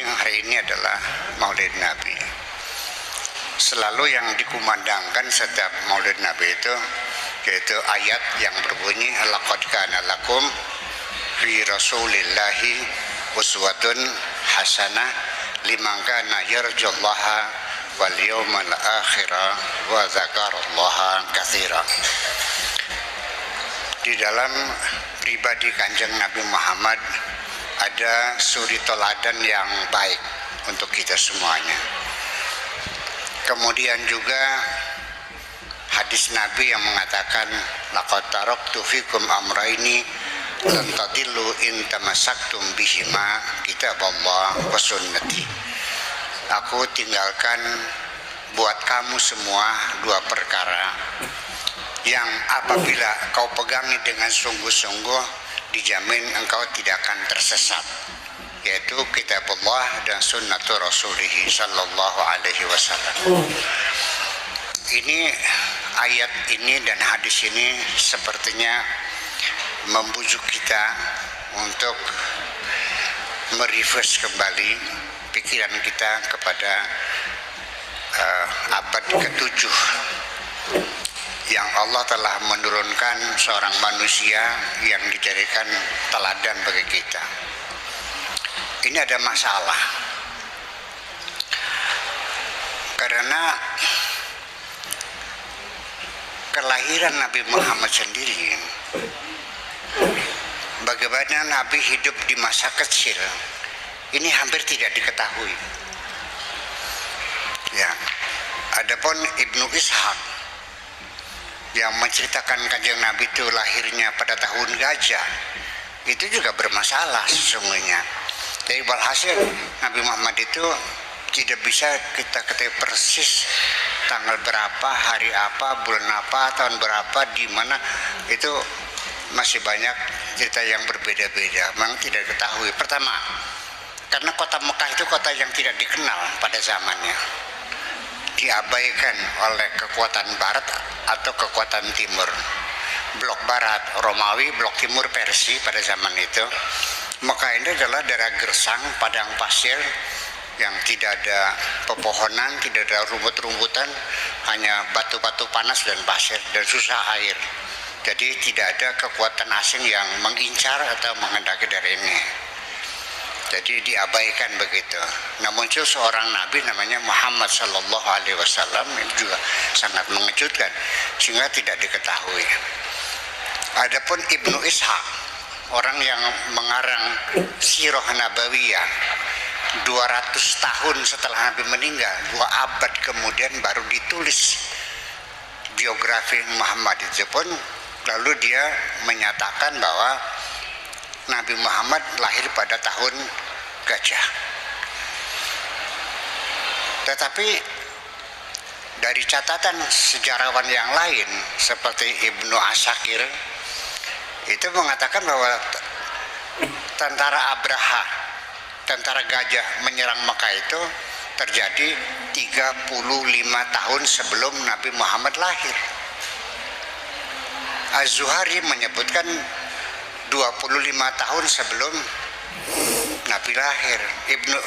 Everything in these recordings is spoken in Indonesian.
penting hari ini adalah Maulid Nabi. Selalu yang dikumandangkan setiap Maulid Nabi itu yaitu ayat yang berbunyi laqad kana lakum fi rasulillahi uswatun hasanah liman kana yarjullaha wal yawmal akhira wa dzakarallaha katsira. Di dalam pribadi Kanjeng Nabi Muhammad ada suri teladan yang baik untuk kita semuanya. Kemudian juga hadis Nabi yang mengatakan laqad taraktu fikum amraini lan tadillu in tamassaktum bihima kitaballah wa sunnati. Aku tinggalkan buat kamu semua dua perkara yang apabila kau pegangi dengan sungguh-sungguh dijamin engkau tidak akan tersesat, yaitu kitabullah dan sunnatul rasulih sallallahu alaihi wasallam. Ini ayat ini dan hadis ini sepertinya membujuk kita untuk merefresh kembali pikiran kita kepada abad ke-7 yang Allah telah menurunkan seorang manusia yang dijadikan teladan bagi kita. Ini ada masalah karena kelahiran Nabi Muhammad sendiri, bagaimana Nabi hidup di masa kecil, ini hampir tidak diketahui. Ya, adapun Ibnu Ishaq yang menceritakan Kanjeng Nabi itu lahirnya pada tahun gajah, itu juga bermasalah sesungguhnya. Jadi walhasil Nabi Muhammad itu tidak bisa kita ketahui persis tanggal berapa, hari apa, bulan apa, tahun berapa, di mana, itu masih banyak cerita yang berbeda-beda, memang tidak diketahui. Pertama, karena kota Mekah itu kota yang tidak dikenal pada zamannya, diabaikan oleh kekuatan barat atau kekuatan timur. Blok barat Romawi, blok timur Persia pada zaman itu. Mekah ini adalah daerah gersang, padang pasir yang tidak ada pepohonan, tidak ada rumput-rumputan, hanya batu-batu panas dan pasir dan susah air. Jadi tidak ada kekuatan asing yang mengincar atau menghendaki dari ini. Jadi diabaikan begitu. Nah, muncul seorang nabi namanya Muhammad sallallahu alaihi wasallam, ini juga sangat mengejutkan sehingga tidak diketahui. Adapun Ibnu Ishaq, orang yang mengarang Sirah Nabawiyah, 200 tahun setelah Nabi meninggal, 2 abad kemudian baru ditulis biografi Muhammad itu pun, lalu dia menyatakan bahwa Nabi Muhammad lahir pada tahun gajah. Tetapi dari catatan sejarawan yang lain seperti Ibnu Asakir itu mengatakan bahwa tentara Abraha, tentara gajah menyerang Mekah itu terjadi 35 tahun sebelum Nabi Muhammad lahir. Az-Zuhari menyebutkan 25 tahun sebelum Nabi lahir. Ibnu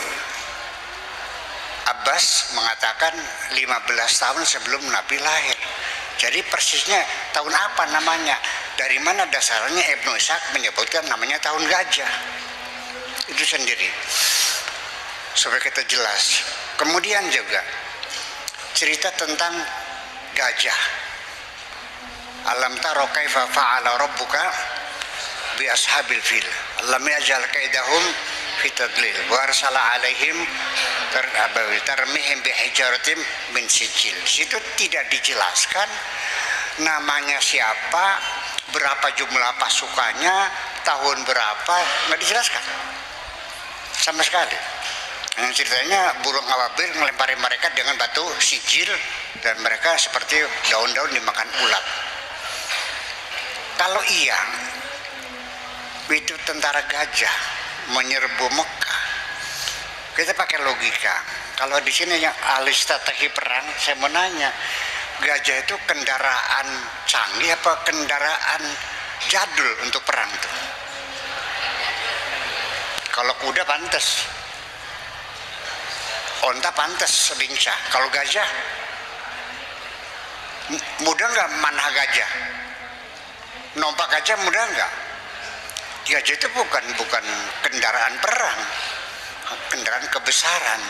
Abbas mengatakan 15 tahun sebelum Nabi lahir. Jadi persisnya tahun apa namanya? Dari mana dasarnya Ibnu Ishaq menyebutkan namanya tahun gajah? Itu sendiri supaya kita jelas. Kemudian juga cerita tentang gajah. Alam taro kaifa fa'ala rabbuka bi ashabil fil lam yaj'al kaidahum fi tadlil wa arsala alaihim tarmihim bi hijaratin min sijil. Situ tidak dijelaskan namanya siapa, berapa jumlah pasukannya, tahun berapa, nggak dijelaskan sama sekali. Yang ceritanya burung awabil melempari mereka dengan batu sijil dan mereka seperti daun-daun dimakan ulat. Kalau iya itu tentara gajah menyerbu Mekah, kita pakai logika. Kalau di sini yang ahli strategi perang, saya mau nanya, gajah itu kendaraan canggih apa kendaraan jadul untuk perang itu? Kalau kuda pantas, Onta pantas lincah. Kalau gajah mudah nggak manah gajah? Nompak gajah mudah nggak? Gajah itu bukan kendaraan perang, kendaraan kebesaran.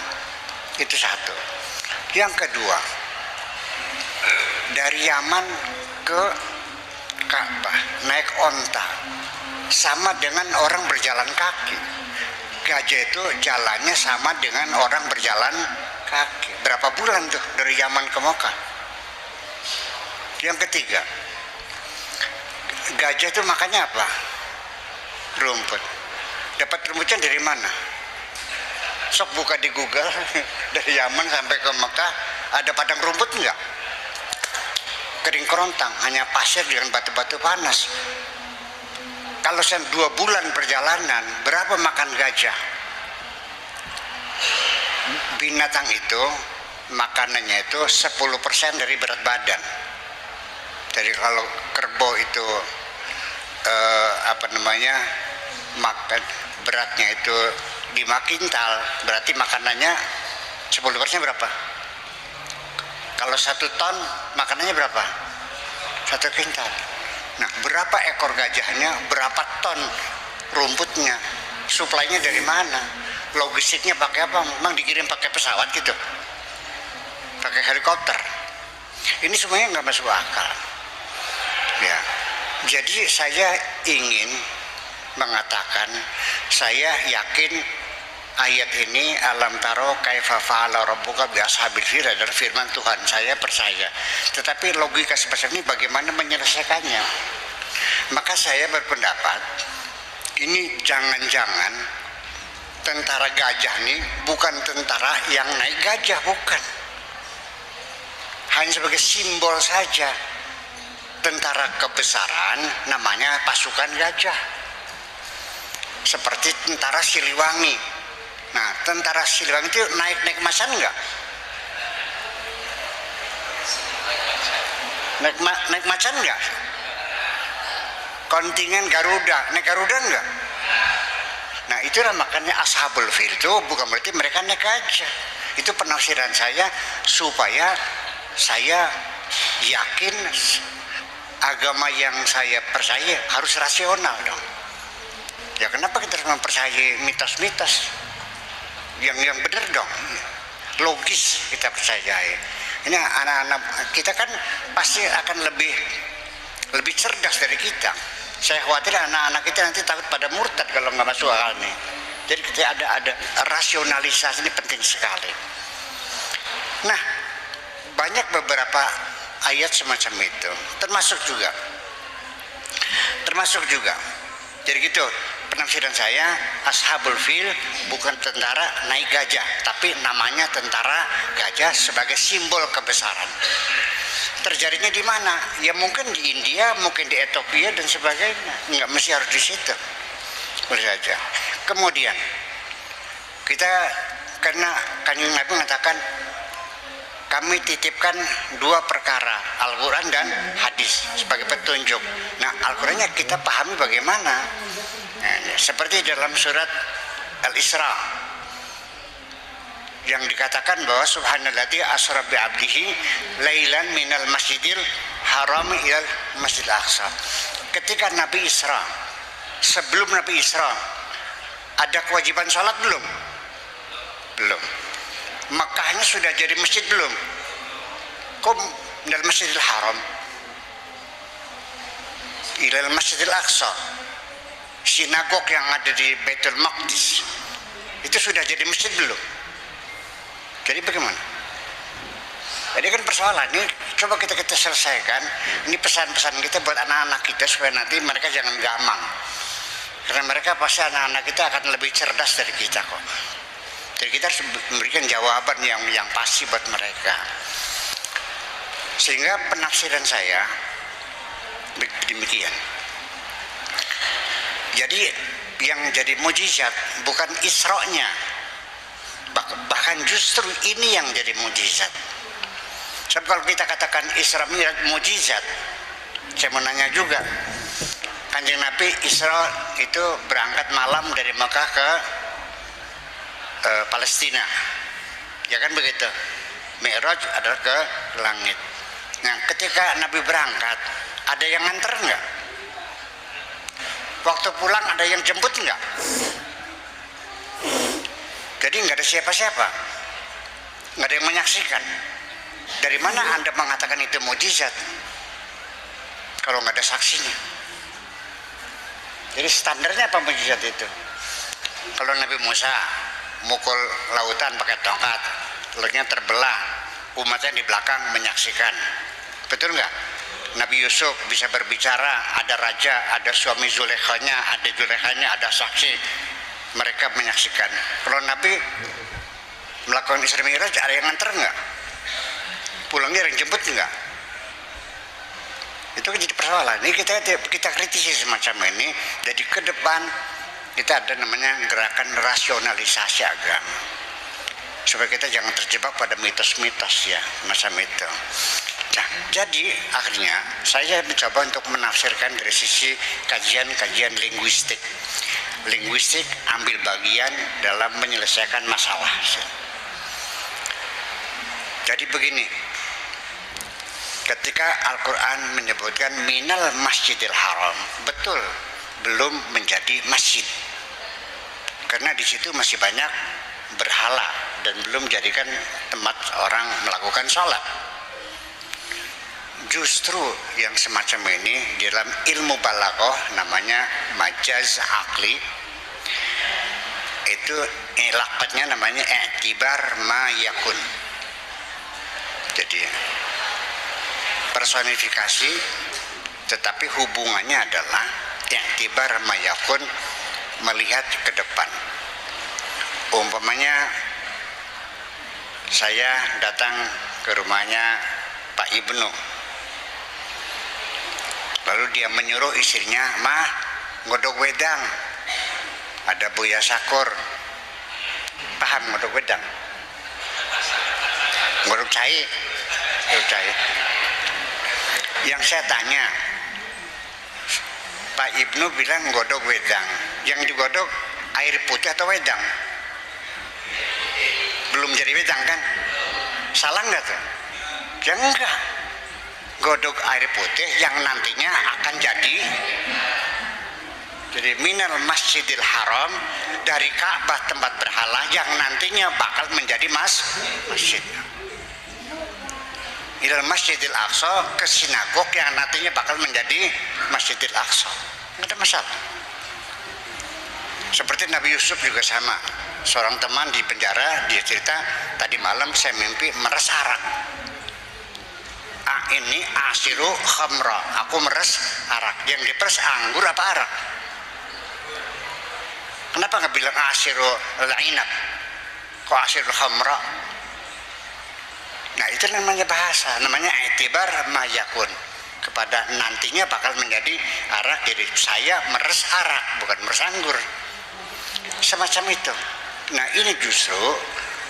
Itu satu. Yang kedua, dari Yaman ke Ka'bah naik onta sama dengan orang berjalan kaki. Gajah itu jalannya sama dengan orang berjalan kaki. Berapa bulan tuh dari Yaman ke Mekah? Yang ketiga, gajah itu makannya apa? Rumput. Dapat rumputnya dari mana? Sok buka di Google. Dari Yaman sampai ke Mekah ada padang rumput enggak? Kering kerontang, hanya pasir dengan batu-batu panas. Kalau 2 bulan perjalanan, berapa makan gajah? Binatang itu makanannya itu 10% dari berat badan. Jadi kalau kerbau itu makan beratnya itu 5 kintal, berarti makanannya 10% berapa? Kalau 1 ton makanannya berapa? 1 kintal. Nah, berapa ekor gajahnya, berapa ton rumputnya, suplainya dari mana, logistiknya pakai apa? Memang dikirim pakai pesawat gitu, pakai helikopter? Ini semuanya nggak masuk akal. Ya, jadi saya ingin mengatakan, saya yakin ayat ini alam taro kaifa fa'ala rabbuka bi ashabil fil adalah firman Tuhan. Saya percaya. Tetapi logika seperti ini bagaimana menyelesaikannya? Maka saya berpendapat ini jangan-jangan tentara gajah ini bukan tentara yang naik gajah, bukan. Hanya sebagai simbol saja. Tentara kebesaran namanya pasukan gajah. Seperti tentara Siliwangi. Nah, tentara Siliwangi itu naik macan enggak? Naik macan enggak? Kontingen Garuda, naik Garuda enggak? Nah, itulah makanya Ashabul Fil itu bukan berarti mereka naik gajah. Itu penafsiran saya supaya saya yakin agama yang saya percaya harus rasional dong. Ya kenapa kita harus mempercayai mitos-mitos? Yang benar dong, logis kita percayai. Ini anak-anak kita kan pasti akan lebih cerdas dari kita. Saya khawatir anak-anak kita nanti takut pada murtad kalau nggak masuk akal nih. Jadi kita ada rasionalisasi, ini penting sekali. Nah, banyak beberapa ayat semacam itu, termasuk juga. Jadi gitu. Penafsiran saya, Ashabul Fil bukan tentara naik gajah, tapi namanya tentara gajah sebagai simbol kebesaran. Terjadinya di mana? Ya mungkin di India, mungkin di Ethiopia dan sebagainya. Nggak mesti harus di situ. Boleh saja. Kemudian kita karena Kanjeng Nabi mengatakan kami titipkan 2 perkara, Al-Quran dan hadis sebagai petunjuk. Nah, Al-Qurannya kita pahami bagaimana? Seperti dalam surat Al-Isra yang dikatakan bahwa subhanalladzi asra bi 'abdihi lailan minal masjidil haram ilal masjidil aqsa. Ketika Nabi Isra, sebelum Nabi Isra ada kewajiban sholat belum? Mekahnya sudah jadi masjid belum? Kok dari Masjidil Haram ilal Masjidil Aqsa, sinagog yang ada di Baitul Maqdis itu sudah jadi masjid belum? Jadi bagaimana? Jadi kan persoalan ini coba kita selesaikan. Ini pesan-pesan kita buat anak-anak kita supaya nanti mereka jangan gamang, karena mereka pasti anak-anak kita akan lebih cerdas dari kita kok. Jadi kita harus memberikan jawaban yang pasti buat mereka. Sehingga penafsiran saya demikian. Jadi yang jadi mujizat bukan Isra-nya, bahkan justru ini yang jadi mujizat. Sebab kalau kita katakan Isra Mi'raj mujizat, saya mau nanya juga, Kanjeng Nabi Isra itu berangkat malam dari Mekah ke Palestina. ya kan begitu. Mi'raj adalah ke langit. Nah, ketika Nabi berangkat, ada yang nganter enggak? Waktu pulang ada yang jemput enggak? Jadi enggak ada siapa-siapa, enggak ada yang menyaksikan. Dari mana Anda mengatakan itu mukjizat kalau enggak ada saksinya? Jadi standarnya apa mukjizat itu? Kalau Nabi Musa mukul lautan pakai tongkat, lautnya terbelah, umatnya di belakang menyaksikan, betul nggak? Nabi Yusuf bisa berbicara, ada raja, ada suami Zulekhanya, ada saksi, mereka menyaksikan. Kalau Nabi melakukan Isra Mi'raj, ada yang nganter nggak? Pulangnya ada yang jemput nggak? Itu jadi persoalan. Ini kita kritisi semacam ini. Jadi ke depan kita ada namanya gerakan rasionalisasi agama, supaya kita jangan terjebak pada mitos-mitos ya macam itu. Nah, jadi akhirnya saya mencoba untuk menafsirkan dari sisi kajian linguistik. Linguistik ambil bagian dalam menyelesaikan masalah. Jadi begini, ketika Al-Quran menyebutkan minal masjidil haram, betul belum menjadi masjid, karena di situ masih banyak berhala dan belum menjadikan tempat orang melakukan sholat. Justru yang semacam ini di dalam ilmu balaghah namanya majaz akli, itu laqabnya namanya i'tibar ma yakun. Jadi personifikasi, tetapi hubungannya adalah i'tibar ma yakun, melihat ke depan. Umpamanya saya datang ke rumahnya Pak Ibnu, lalu dia menyuruh istrinya, "Mah, ngodok wedang." Ada Buya Sakur, paham ngodok wedang? Ngodok cai. Yang saya tanya, Pak Ibnu bilang godok wedang, yang digodok air putih atau wedang? Belum jadi wedang kan? Salah nggak tuh? Ya enggak. Godok air putih yang nantinya akan jadi minal masjidil haram, dari Ka'bah tempat berhala yang nantinya bakal menjadi masjid. Ilal masjidil aqsa, ke sinagog yang nantinya bakal menjadi masjidil aqsa. Nggak ada masalah. Seperti Nabi Yusuf juga sama. Seorang teman di penjara, dia cerita, tadi malam saya mimpi meres arak. Ini asiru khamra, aku meres arak. Yang diperes anggur apa arak? Kenapa nggak bilang asiru al-inab? Kok asiru khamra? Nah, itu namanya bahasa, namanya i'tibar ma yakun, kepada nantinya bakal menjadi arak. Jadi saya meres arak, bukan meres anggur, semacam itu. Nah, ini justru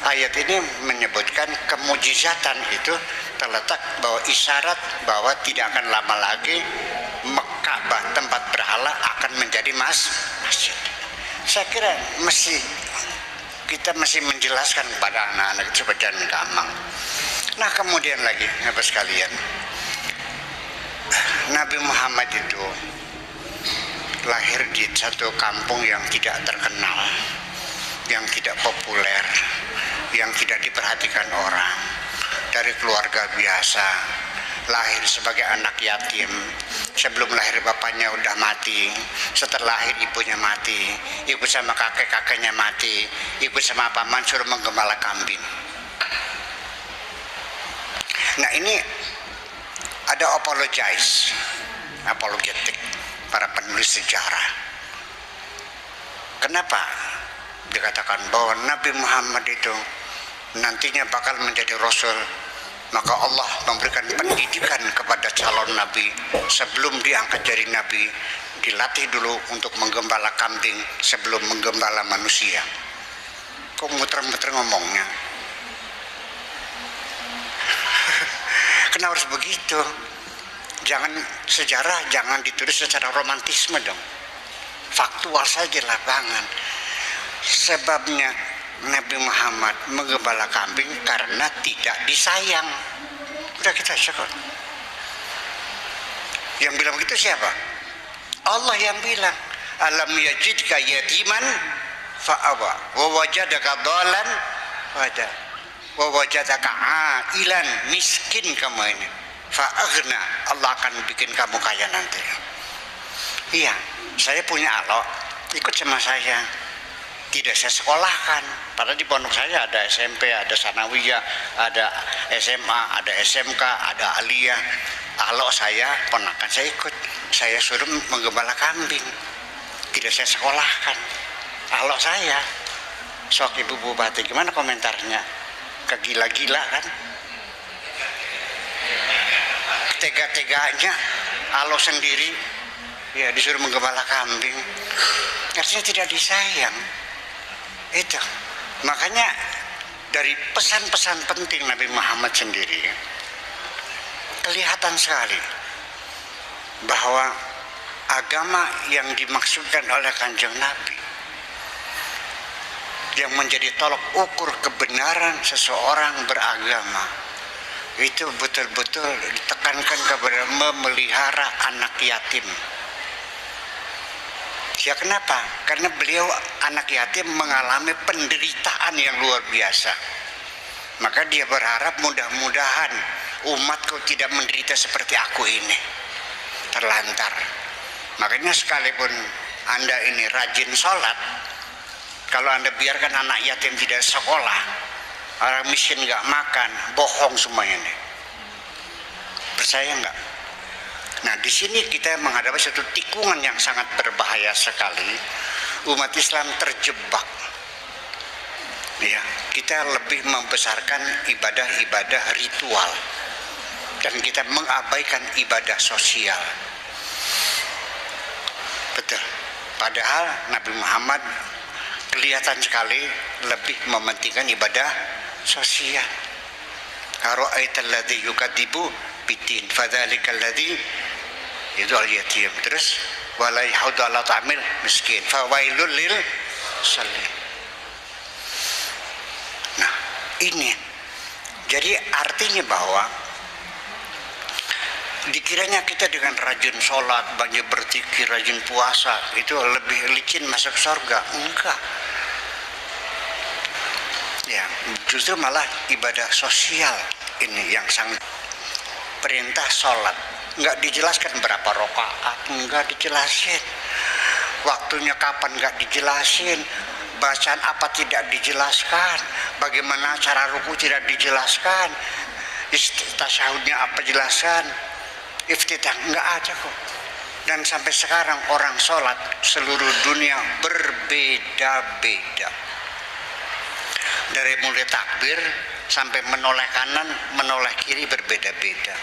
ayat ini menyebutkan kemujizatan itu terletak bahwa isyarat bahwa tidak akan lama lagi Ka'bah tempat berhala akan menjadi masjid. Saya kira kita masih menjelaskan kepada anak-anak itu supaya jangan gampang. Nah, kemudian lagi, Bapak sekalian, Nabi Muhammad itu lahir di satu kampung yang tidak terkenal, yang tidak populer, yang tidak diperhatikan orang, dari keluarga biasa, lahir sebagai anak yatim. Sebelum lahir bapaknya udah mati, setelah lahir ibunya mati, ibu sama kakek-kakeknya mati, ibu sama paman suruh menggembala kambing. Nah, ini ada apologetik para penulis sejarah. Kenapa dikatakan bahwa Nabi Muhammad itu nantinya bakal menjadi Rasul? Maka Allah memberikan pendidikan kepada calon Nabi sebelum diangkat jadi Nabi, dilatih dulu untuk menggembala kambing sebelum menggembala manusia. Kok muter-muter ngomongnya? Kenapa harus begitu? Sejarah jangan ditulis secara romantisme dong. Faktual saja lapangan. Sebabnya Nabi Muhammad menggembala kambing karena tidak disayang. Udah kita syukur. Yang bilang begitu siapa? Allah yang bilang, alam yajidka yatiman fa'awa wa wajadaka dhalan fahada wa wajadaka ailan, miskin kamu ini fa'aghna, Allah akan bikin kamu kaya nanti. Iya, saya punya alok, ikut sama saya. Tidak saya sekolahkan, padahal di pondok saya ada SMP, ada sanawiyah, ada SMA, ada SMK, ada aliyah. Alok saya, ponakan saya ikut, saya suruh menggembala kambing, tidak saya sekolahkan. Alok saya, sok Ibu Bupati, gimana komentarnya? Kegila-gila kan? Tega-teganya alok sendiri, ya disuruh menggembala kambing, artinya tidak disayang. Itu makanya dari pesan-pesan penting Nabi Muhammad sendiri kelihatan sekali bahwa agama yang dimaksudkan oleh Kanjeng Nabi, yang menjadi tolok ukur kebenaran seseorang beragama, itu betul-betul ditekankan kepada memelihara anak yatim. Ya kenapa? Karena beliau anak yatim mengalami penderitaan yang luar biasa. Maka dia berharap mudah-mudahan umatku tidak menderita seperti aku ini, terlantar. Makanya sekalipun Anda ini rajin sholat, kalau Anda biarkan anak yatim tidak sekolah, orang miskin nggak makan, bohong semuanya ini. Percaya nggak? Nah, di sini kita menghadapi satu tikungan yang sangat berbahaya sekali. Umat Islam terjebak. Ya, kita lebih membesarkan ibadah-ibadah ritual dan kita mengabaikan ibadah sosial. Betul. Padahal Nabi Muhammad kelihatan sekali lebih mementingkan ibadah sosial. Ara'aital ladzi yukadzibu bidin fadzalikal ladzi yud'al yatim. Terus wala yahudu ala ta'amil miskin fawailul lil musallin. Nah, ini jadi artinya bahwa dikiranya kita dengan rajin sholat, banyak berzikir, rajin puasa itu lebih licin masuk surga. Enggak. Ya, justru malah ibadah sosial ini yang sangat. Perintah sholat nggak dijelaskan berapa rakaat, nggak dijelasin waktunya kapan, nggak dijelasin bacaan apa tidak dijelaskan, bagaimana cara ruku tidak dijelaskan, tasyahudnya apa jelaskan, iftitah nggak ada kok. Dan sampai sekarang orang sholat seluruh dunia berbeda-beda, dari mulai takbir sampai menoleh kanan, menoleh kiri berbeda-beda.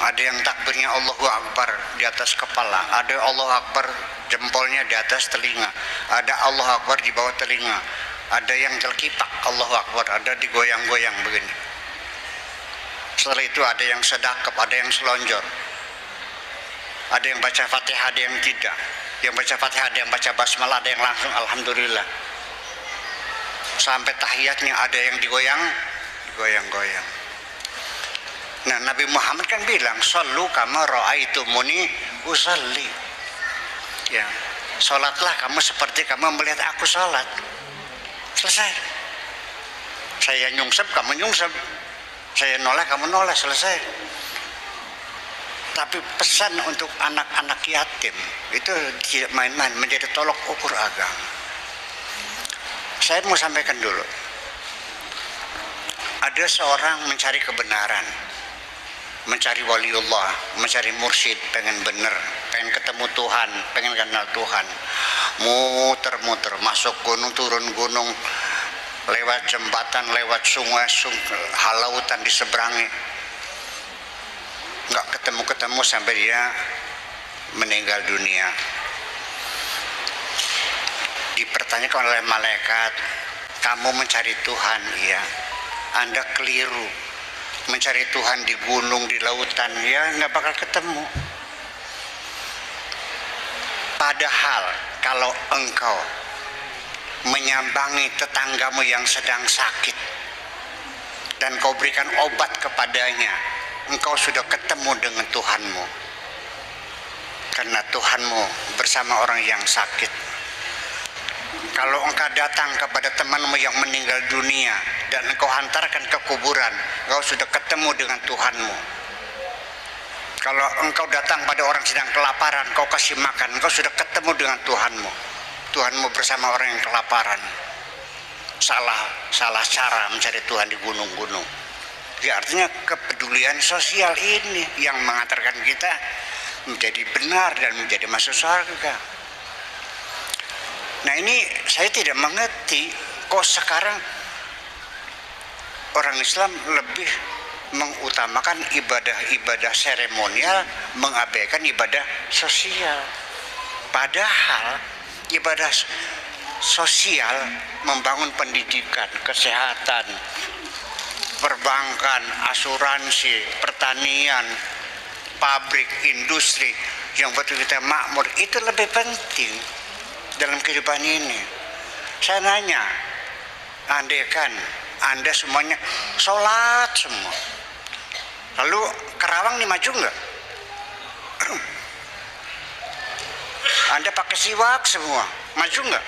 Ada yang takbirnya Allahu Akbar di atas kepala, ada Allahu Akbar jempolnya di atas telinga, ada Allahu Akbar di bawah telinga, ada yang terkipak Allahu Akbar, ada digoyang-goyang begini. Setelah itu ada yang sedekap, ada yang selonjor, ada yang baca Fatihah, ada yang tidak, yang baca Fatihah, ada yang baca basmalah, ada yang langsung Alhamdulillah. Sampai tahiyatnya ada yang digoyang-goyang. Nah, Nabi Muhammad kan bilang, "Shallu kama ra'aitumuni usalli." Ya, salatlah kamu seperti kamu melihat aku salat. Selesai. Saya nyungsep, kamu nyungsep. Saya noleh, kamu noleh, selesai. Tapi pesan untuk anak-anak yatim itu tidak main-main, menjadi tolok ukur agama. Saya mau sampaikan dulu. Ada seorang mencari kebenaran, mencari waliullah, mencari mursyid, pengen bener, pengen ketemu Tuhan, pengen kenal Tuhan. Muter-muter, masuk gunung, turun gunung, lewat jembatan, lewat sungai, lautan diseberangi. Nggak ketemu-ketemu sampai dia meninggal dunia. Dipertanyakan oleh malaikat, kamu mencari Tuhan? Iya. Anda keliru. Mencari Tuhan di gunung, di lautan, ya nggak bakal ketemu. Padahal kalau engkau menyambangi tetanggamu yang sedang sakit dan kau berikan obat kepadanya, engkau sudah ketemu dengan Tuhanmu, karena Tuhanmu bersama orang yang sakit. Kalau engkau datang kepada temanmu yang meninggal dunia dan engkau hantarkan ke kuburan, engkau sudah ketemu dengan Tuhanmu. Kalau engkau datang pada orang sedang kelaparan, kau kasih makan, engkau sudah ketemu dengan Tuhanmu. Tuhanmu bersama orang yang kelaparan. Salah cara mencari Tuhan di gunung-gunung. Ya, artinya kepedulian sosial ini yang mengantarkan kita menjadi benar dan menjadi masuk surga. Nah, ini saya tidak mengerti kok sekarang orang Islam lebih mengutamakan ibadah-ibadah seremonial, mengabaikan ibadah sosial. Padahal ibadah sosial membangun pendidikan, kesehatan, perbankan, asuransi, pertanian, pabrik, industri yang buat kita makmur, itu lebih penting dalam kehidupan ini. Saya nanya, andaikan Anda semuanya sholat semua, lalu Kerawang nih maju nggak? Anda pakai siwak semua, maju nggak?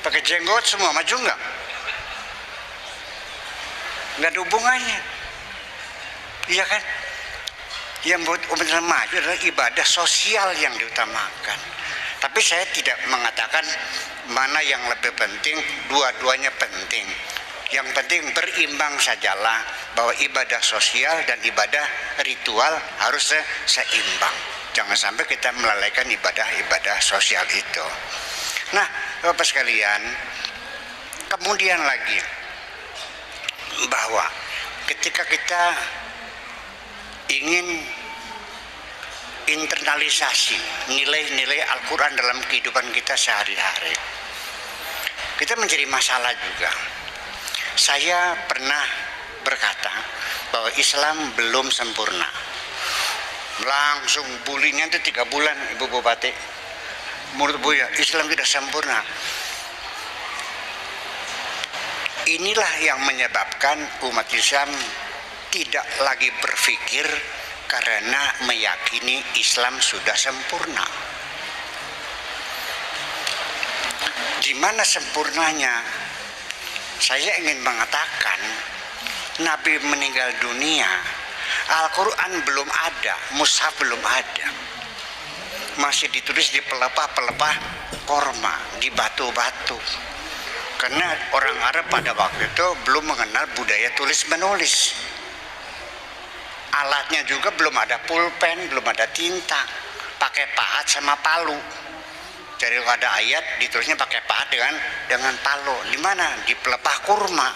Pakai jenggot semua, maju nggak? Nggak ada hubungannya, iya kan? Yang buat umat Islam maju adalah ibadah sosial yang diutamakan. Tapi saya tidak mengatakan mana yang lebih penting, dua-duanya penting. Yang penting berimbang sajalah, bahwa ibadah sosial dan ibadah ritual harus seimbang. Jangan sampai kita melalaikan ibadah-ibadah sosial itu. Nah, Bapak sekalian, kemudian lagi bahwa ketika kita ingin internalisasi nilai-nilai Al-Quran dalam kehidupan kita sehari-hari, kita menjadi masalah juga. Saya pernah berkata bahwa Islam belum sempurna. Langsung bulinya itu 3 bulan, Ibu Bupati. Menurut Buya, Islam tidak sempurna. Inilah yang menyebabkan umat Islam tidak lagi berpikir karena meyakini Islam sudah sempurna. Di mana sempurnanya? Saya ingin mengatakan Nabi meninggal dunia, Al-Quran belum ada, Mushaf belum ada, masih ditulis di pelepah-pelepah korma, di batu-batu. Karena orang Arab pada waktu itu belum mengenal budaya tulis-menulis. Alatnya juga belum ada pulpen, belum ada tinta, pakai pahat sama palu. Jadi kalau ada ayat ditulisnya pakai pahat dengan palu. Di mana? Di pelepah kurma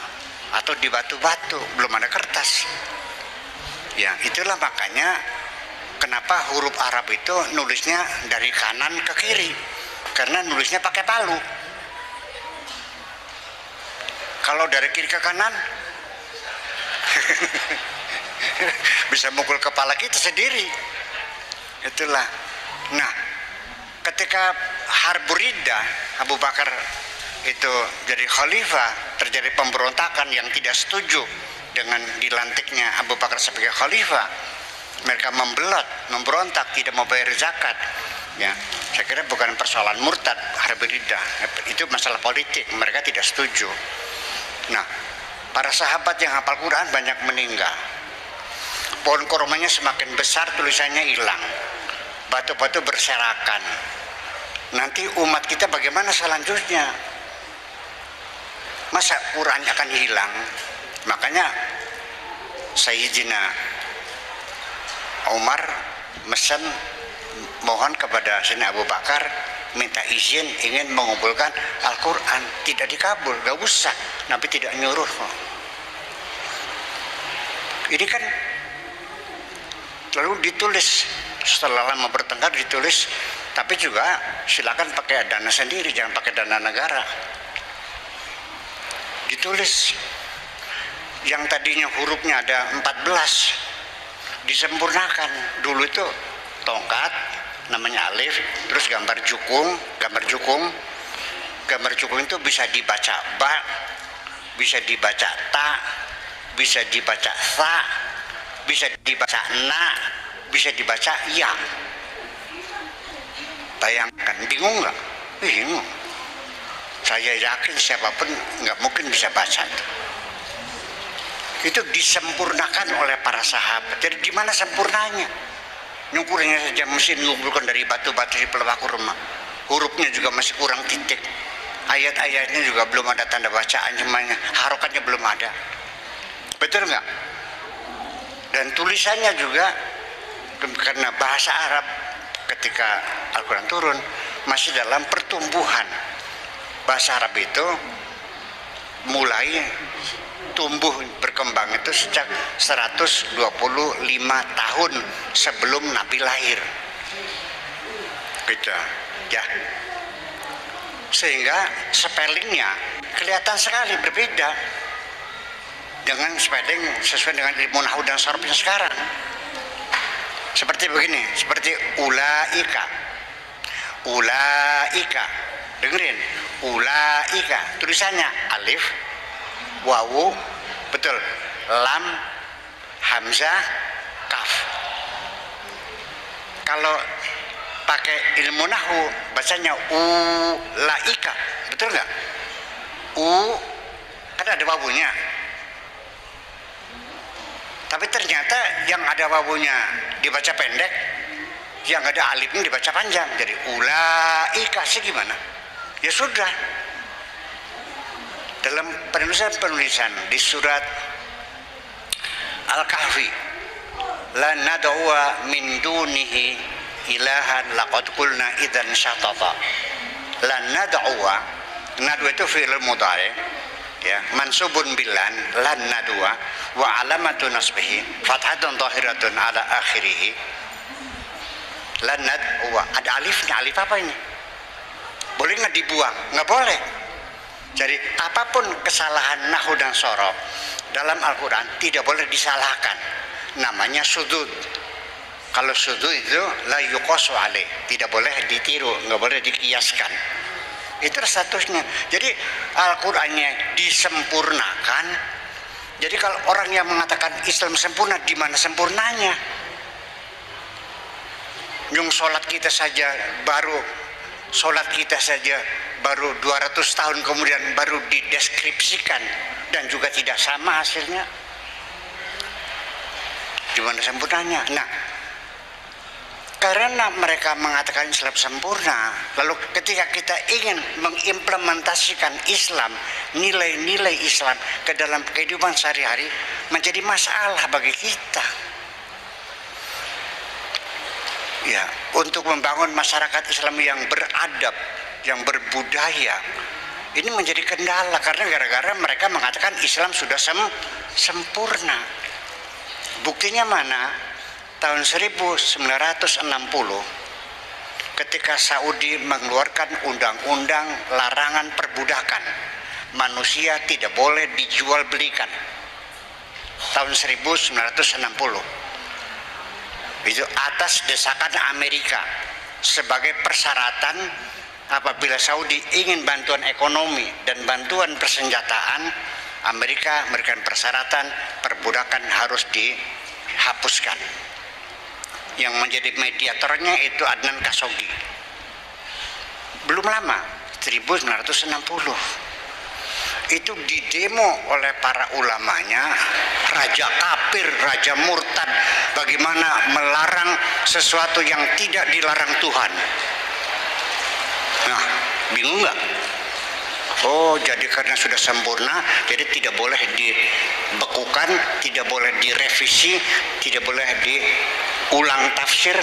atau di batu-batu, belum ada kertas. Ya, itulah makanya kenapa huruf Arab itu nulisnya dari kanan ke kiri, karena nulisnya pakai palu. Kalau dari kiri ke kanan bisa mukul kepala kita sendiri. Itulah. Nah, ketika Harbur Riddah, Abu Bakar itu jadi khalifah, terjadi pemberontakan yang tidak setuju dengan dilantiknya Abu Bakar sebagai khalifah. Mereka memberontak, tidak mau bayar zakat. Ya, saya kira bukan persoalan murtad Harbur Riddah, itu masalah politik. Mereka tidak setuju. Nah, para sahabat yang hafal Quran banyak meninggal. Pohon kormanya semakin besar, tulisannya hilang. Batu-batu berserakan. Nanti umat kita bagaimana selanjutnya? Masa Quran akan hilang? Makanya Sayyidina Umar mesen mohon kepada Sayyidina Abu Bakar minta izin ingin mengumpulkan Al-Quran. Tidak dikabul, gak usah, Nabi tidak nyuruh. Ini kan lalu ditulis, setelah lama bertengkar ditulis, tapi juga silakan pakai dana sendiri, jangan pakai dana negara. Ditulis yang tadinya hurufnya ada 14 disempurnakan. Dulu itu tongkat namanya alif, terus gambar jukung, Gambar cukung itu bisa dibaca ba, bisa dibaca ta, bisa dibaca sa, bisa dibaca na, bisa dibaca ya. Bayangkan, bingung nggak? Bingung. Saya yakin siapapun nggak mungkin bisa baca itu. Itu disempurnakan oleh para sahabat. Jadi gimana sempurnanya? Nyukurnya saja mesin ngumpulkan dari batu-batu di pelebah kurma. Hurufnya juga masih kurang titik. Ayat-ayatnya juga belum ada tanda bacaan, semuanya harokannya belum ada. Betul nggak? Dan tulisannya juga karena bahasa Arab ketika Al-Quran turun masih dalam pertumbuhan. Bahasa Arab itu mulai tumbuh berkembang itu sejak 125 tahun sebelum Nabi lahir. Gitu ya. Sehingga spellingnya kelihatan sekali berbeda dengan spelling sesuai dengan ilmu nahwu dan sarfnya sekarang. Seperti begini, seperti ulaika. Ulaika. Dengerin, ulaika. Tulisannya alif, wawu, betul, lam, hamzah, kaf. Kalau pakai ilmu nahwu bacanya ulaika, betul nggak? Kan ada wawunya, tapi ternyata yang ada wawunya dibaca pendek, yang ada alifnya dibaca panjang. Jadi ulaika sih gimana? Ya sudah, dalam penulisan di surat Al-Kahfi, la nad'uwa min dunihi ilahan laqad qulna idzan syatata. La nad'uwa, nad'u itu fi'il mudhari ya, mansubun bilan, lan nad'uwa wa alamatu nasbihi fathatun dhahiratun ala akhirih. Lan nad'uwa, ada alifnya. Alif apa ini? Boleh nggak dibuang? Nggak boleh. Jadi apapun kesalahan nahwu dan sorof dalam Al-Quran tidak boleh disalahkan. Namanya sudud. Kalau sudud itu la yuqasu alaih, tidak boleh ditiru, nggak boleh dikiaskan. Itu statusnya. Jadi Al-Qurannya disempurnakan. Jadi kalau orang yang mengatakan Islam sempurna, di mana sempurnanya? Yung sholat kita saja baru 200 tahun kemudian baru dideskripsikan dan juga tidak sama hasilnya. Gimana sempurnanya? Nah, karena mereka mengatakan Islam sempurna, lalu ketika kita ingin mengimplementasikan Islam, nilai-nilai Islam ke dalam kehidupan sehari-hari, menjadi masalah bagi kita. Ya, untuk membangun masyarakat Islam yang beradab, yang berbudaya, ini menjadi kendala karena gara-gara mereka mengatakan Islam sudah sempurna. Buktinya mana? Tahun 1960 ketika Saudi mengeluarkan undang-undang larangan perbudakan, manusia tidak boleh dijual belikan. Tahun 1960 itu atas desakan Amerika sebagai persyaratan apabila Saudi ingin bantuan ekonomi dan bantuan persenjataan, Amerika memberikan persyaratan perbudakan harus dihapuskan. Yang menjadi mediatornya itu Adnan Khashoggi. Belum lama, 1960 itu didemo oleh para ulamanya, raja kafir, raja murtad, bagaimana melarang sesuatu yang tidak dilarang Tuhan. Nah, bingung nggak? Oh, jadi karena sudah sempurna, jadi tidak boleh dibekukan, tidak boleh direvisi, tidak boleh diulang tafsir,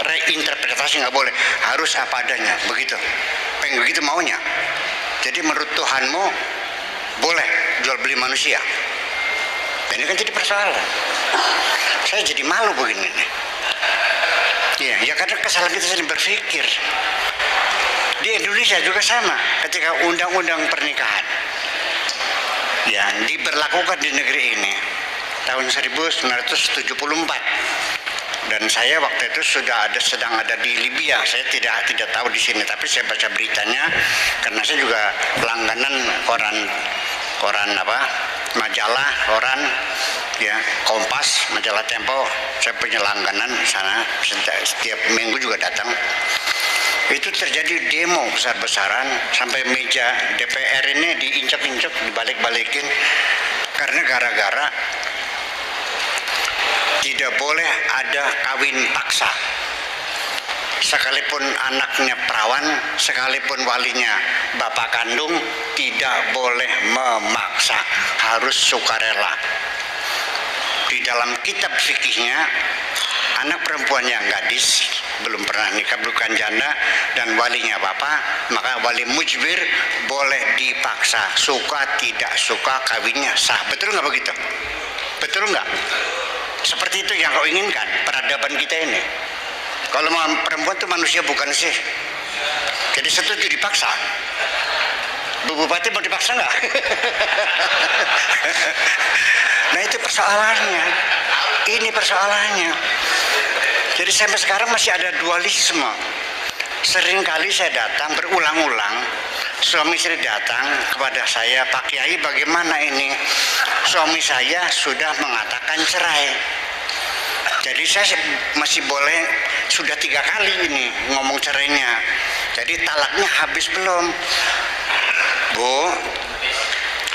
reinterpretasi, nggak boleh, harus apa adanya, begitu. Pengen begitu maunya. Jadi menurut Tuhanmu boleh jual beli manusia. Ini kan jadi persoalan. Saya jadi malu begini nih. Ya karena kesalahan kita sendiri berpikir. Di Indonesia juga sama, ketika undang-undang pernikahan yang diberlakukan di negeri ini tahun 1974, Dan saya waktu itu sedang ada di Libya. Saya tidak tahu di sini, tapi saya baca beritanya karena saya juga langganan majalah koran ya, Kompas, majalah Tempo. Saya punya langganan sana, setiap minggu juga datang. Itu terjadi demo besar-besaran sampai meja DPR ini diinjak-injak, dibalik-balikin karena gara-gara tidak boleh ada kawin paksa. Sekalipun anaknya perawan, sekalipun walinya bapak kandung, tidak boleh memaksa, harus sukarela. Di dalam kitab fikihnya, anak perempuan yang gadis, belum pernah nikah, bukan janda, dan walinya bapak, maka wali mujbir boleh dipaksa, suka tidak suka kawinnya sah. Betul nggak begitu? Betul nggak? Seperti itu yang kau inginkan peradaban kita ini. Kalau perempuan itu manusia bukan sih? Jadi setuju dipaksa. Bu Bupati mau dipaksa nggak? Nah itu persoalannya. Ini persoalannya. Jadi sampai sekarang masih ada dualisme. Sering kali saya datang berulang-ulang, suami istri datang kepada saya, Pak Kiai bagaimana ini? Suami saya sudah mengatakan cerai. Jadi saya masih boleh, sudah 3 kali ini ngomong cerainya. Jadi talaknya habis belum? Bu,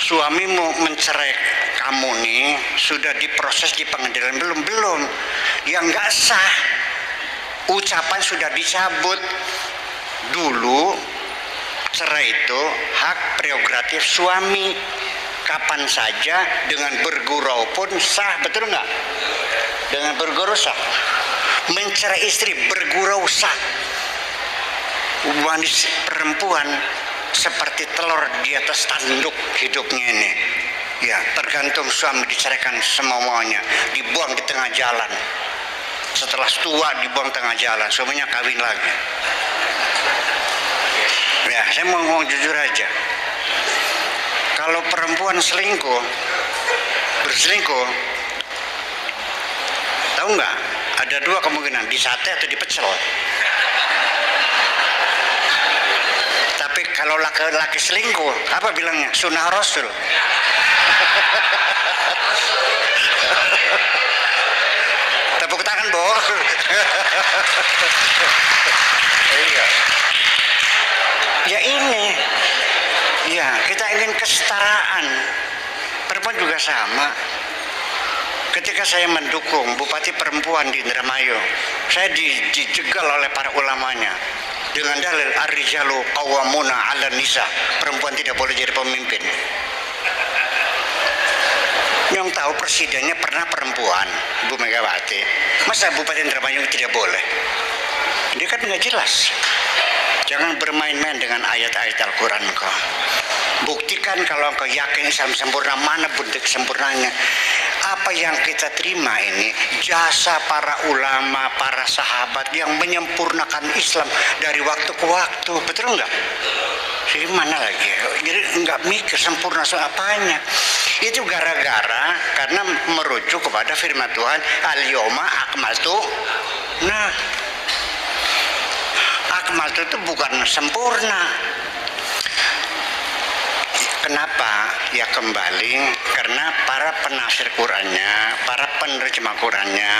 suamimu mencerai kamu nih sudah diproses di pengadilan belum? Ya nggak sah. Ucapan sudah dicabut. Dulu cerai itu hak prerogatif suami. Kapan saja dengan bergurau pun sah, betul nggak? Dengan bergurau sah. Mencerai istri bergurau sah. Wanita perempuan seperti telur di atas tanduk hidupnya ini. Ya, tergantung suami diceraikan semaunya, dibuang di tengah jalan. Setelah tua dibuang tengah jalan, suaminya kawin lagi. Ya, saya mau ngomong jujur aja. Kalau perempuan berselingkuh, tahu nggak? Ada 2 kemungkinan, di sate atau di pecel. Tapi kalau laki-laki selingkuh, apa bilangnya? Sunnah Rasul. Tepuk tangan, Bo. Iya. Ya ini. Ya, kita ingin kesetaraan. Perempuan juga sama. Ketika saya mendukung Bupati Perempuan di Indramayu, saya dijegal oleh para ulamanya dengan dalil ar-rijalu qawwamuna 'alan nisa, perempuan tidak boleh jadi pemimpin. Yang tahu presidennya pernah perempuan, Bu Megawati. Masa Bupati Indramayu tidak boleh? Ini kan nggak jelas. Jangan bermain-main dengan ayat-ayat Al-Quran kau. Buktikan kalau engkau yakin Islam sempurna, mana bukti kesempurnanya. Apa yang kita terima ini jasa para ulama, para sahabat yang menyempurnakan Islam dari waktu ke waktu. Betul nggak? Jadi mana lagi? Jadi nggak mikir sempurna soal apanya. Itu gara-gara karena merujuk kepada firman Tuhan, al-yawma akmaltu. Nah, akmaltu itu bukan sempurna. Kenapa? Ya kembali karena para penafsir Qurannya, para penerjemah Qurannya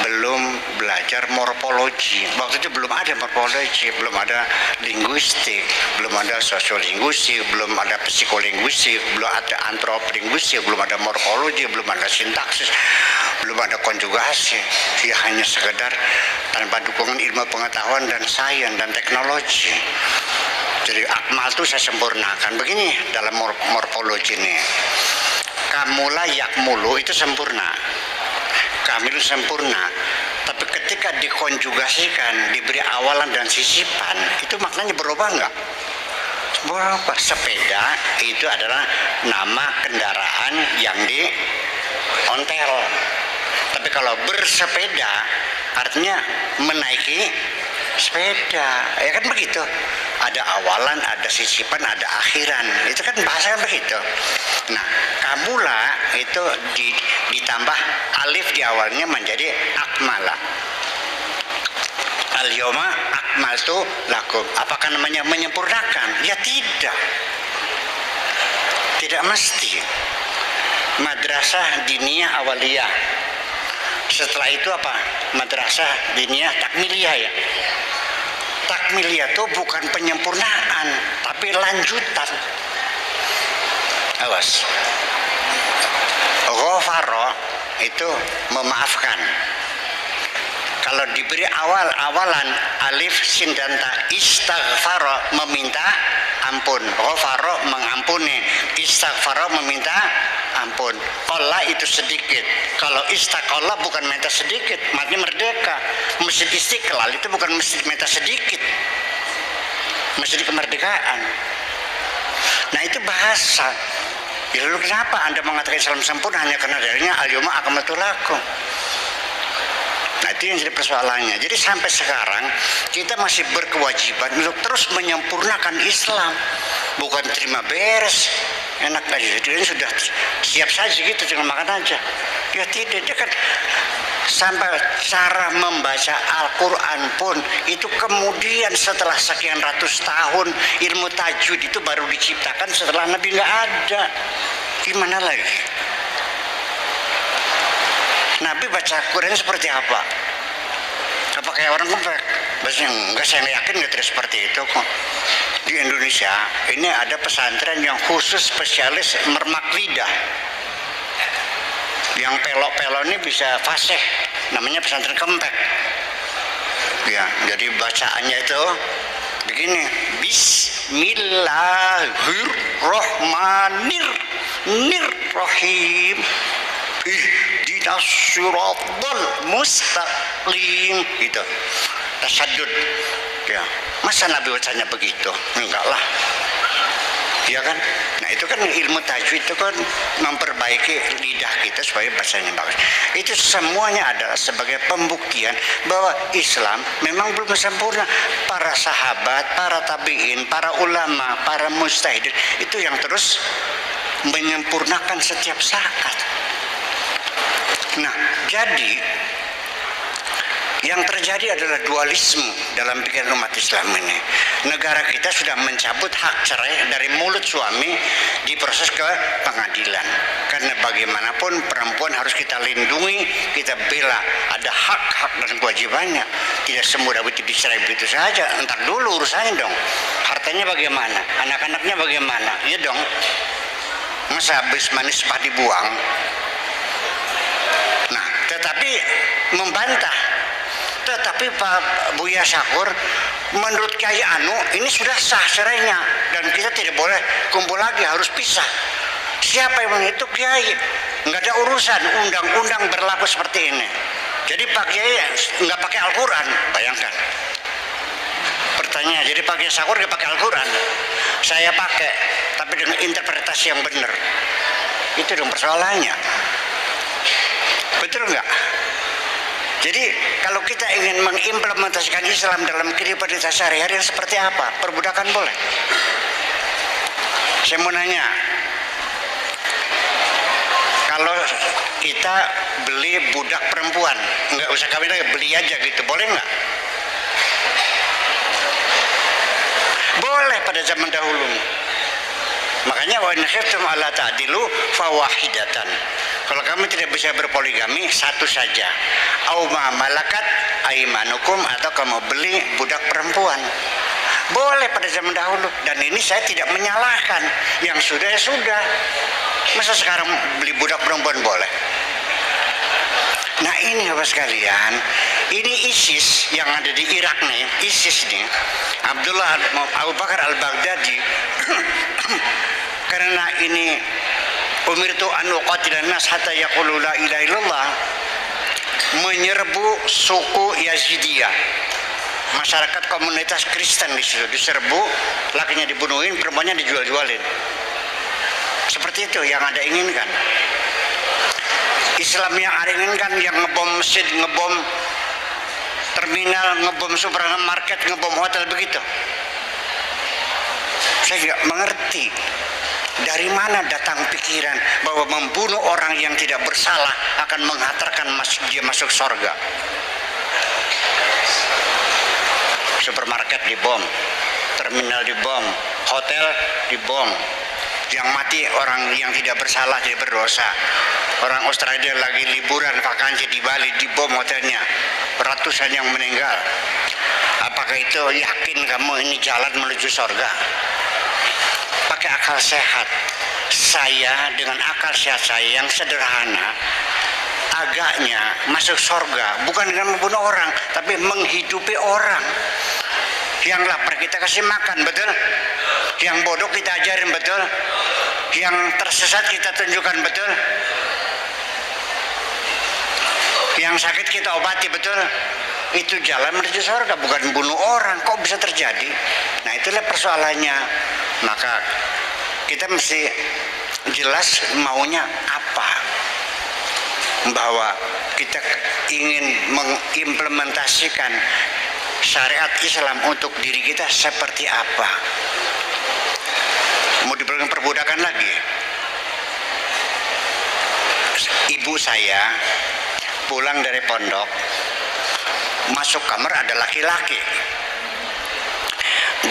belum belajar morfologi. Waktu itu belum ada morfologi, belum ada linguistik, belum ada sosiolinguistik, belum ada psikolinguistik, belum ada antropolinguistik, belum ada morfologi, belum ada sintaksis, belum ada konjugasi. Dia hanya sekedar tanpa dukungan ilmu pengetahuan dan sains dan teknologi. Jadi akmal itu saya sempurnakan begini dalam morfologi ini. Kamula yakmulu itu sempurna, kamil sempurna. Tapi ketika dikonjugasikan, diberi awalan dan sisipan, itu maknanya berubah nggak? Berubah. Sepeda itu adalah nama kendaraan yang diontel. Tapi kalau bersepeda artinya menaiki sepeda, ya kan begitu. Ada awalan, ada sisipan, ada akhiran. Itu kan bahasa begitu. Nah, kamula itu ditambah alif di awalnya menjadi akmala. Al-yawma akmaltu lakum. Apakah namanya menyempurnakan? Ya tidak. Tidak mesti. Madrasah diniyah awaliyah. Setelah itu apa? Madrasah diniyah takmiliyah ya. Takmiliyah itu bukan penyempurnaan, tapi lanjutan. Awas. Ghafara itu memaafkan. Kalau diberi awalan alif sin dan ta, istaghfara meminta ampun, ghafara mengampuni, istaghfara meminta ampun. Qalla itu sedikit. Kalau istaqalla bukan minta sedikit, maknanya merdeka. Masjid Istiqlal itu bukan masjid minta sedikit, masjid kemerdekaan. Nah itu bahasa. Ya, lalu kenapa Anda mengatakan Islam sempurna hanya karena dalilnya al-yawma akmaltu lakum? Nah itu yang jadi persoalannya. Jadi sampai sekarang kita masih berkewajiban untuk terus menyempurnakan Islam, bukan terima beres enak aja. Jadi sudah siap saja gitu, tinggal makan aja. Ya tidak, dia kan sampai cara membaca Al-Quran pun itu kemudian setelah sekian ratus tahun. Ilmu tajwid itu baru diciptakan setelah Nabi nggak ada. Gimana lagi? Nabi baca Quran seperti apa? Apa kayak orang kempek? Bahasanya enggak, saya yakin tidak seperti itu kok. Di Indonesia ini ada pesantren yang khusus spesialis mermak lidah. Yang pelok-pelok ini bisa fasih, namanya pesantren kempek. Ya, jadi bacaannya itu begini, Bismillahirrahmanirrahim. Ihdinas siratal mustaqim. Gitu. Tasaddud. Ya. Masa Nabi bacanya begitu? Enggak lah. Ya kan? Nah itu kan ilmu tajwid itu kan memperbaiki lidah kita supaya bacanya bagus. Itu semuanya adalah sebagai pembuktian bahwa Islam memang belum sempurna. Para sahabat, para tabi'in, para ulama, para mujtahidin itu yang terus menyempurnakan setiap saat. Nah, jadi yang terjadi adalah dualisme dalam pikiran umat Islam ini. Negara kita sudah mencabut hak cerai dari mulut suami, diproses ke pengadilan. Karena bagaimanapun perempuan harus kita lindungi, kita bela. Ada hak-hak dan kewajibannya. Tidak semudah itu dicerai begitu saja. Entar dulu urusannya dong. Hartanya bagaimana? Anak-anaknya bagaimana? Iya dong. Masa habis manis pah dibuang? Nah, tetapi membantah. Tetapi Pak Buya Syakur, menurut Kiai Anu ini sudah sah cerainya dan kita tidak boleh kumpul lagi, harus pisah. Siapa yang itu Kiai? Nggak ada urusan, undang-undang berlaku seperti ini. Jadi Pak Kiai nggak pakai Al-Quran, bayangkan. Pertanyaan, jadi Pak Kiai Syakur nggak pakai Al-Quran, saya pakai, tapi dengan interpretasi yang benar. Itu dong persoalannya. Betul nggak? Jadi kalau kita ingin mengimplementasikan Islam dalam kehidupan kita sehari-hari seperti apa? Perbudakan boleh? Saya mau nanya, kalau kita beli budak perempuan, nggak usah kawin lagi, beli aja gitu, boleh nggak? Boleh pada zaman dahulu. Makanya wa in khiftum alla ta'dilu fawahidatan. Kalau kamu tidak bisa berpoligami, satu saja. Au ma malakat aimanukum, atau kamu beli budak perempuan. Boleh pada zaman dahulu, dan ini saya tidak menyalahkan. Yang sudah ya sudah. Masa sekarang beli budak perempuan boleh? Nah ini Bapak sekalian, ini ISIS yang ada di Irak nih, ISIS nih, Abu Bakar al-Baghdadi. Karena ini umirtu an uqatilan nas hatta yaqulu la ilaha illallah, menyerbu suku Yazidiyah, masyarakat komunitas Kristen di situ diserbu, lakinya dibunuhin, perempuannya dijual-jualin. Seperti itu yang Anda inginkan. Islam yang Anda inginkan, yang ngebom masjid, ngebom terminal, ngebom supermarket, ngebom hotel begitu. Saya tidak mengerti. Dari mana datang pikiran bahwa membunuh orang yang tidak bersalah akan menghantarkan dia masuk surga? Supermarket dibom, terminal dibom, hotel dibom. Yang mati orang yang tidak bersalah, tidak berdosa. Orang Australia lagi liburan vakansi di Bali, dibom hotelnya, ratusan yang meninggal. Apakah itu yakin kamu ini jalan menuju surga? Pakai akal sehat. Saya dengan akal sehat saya yang sederhana, agaknya masuk surga bukan dengan membunuh orang, tapi menghidupi orang. Yang lapar kita kasih makan, betul? Yang bodoh kita ajarin, betul? Yang tersesat kita tunjukkan, betul? Yang sakit kita obati, betul? Itu jalan menuju surga, bukan bunuh orang. Kok bisa terjadi? Nah, itulah persoalannya. Maka kita mesti jelas maunya apa, bahwa kita ingin mengimplementasikan syariat Islam untuk diri kita seperti apa. Mau dibilang perbudakan lagi. Ibu saya pulang dari pondok, masuk kamar ada laki-laki.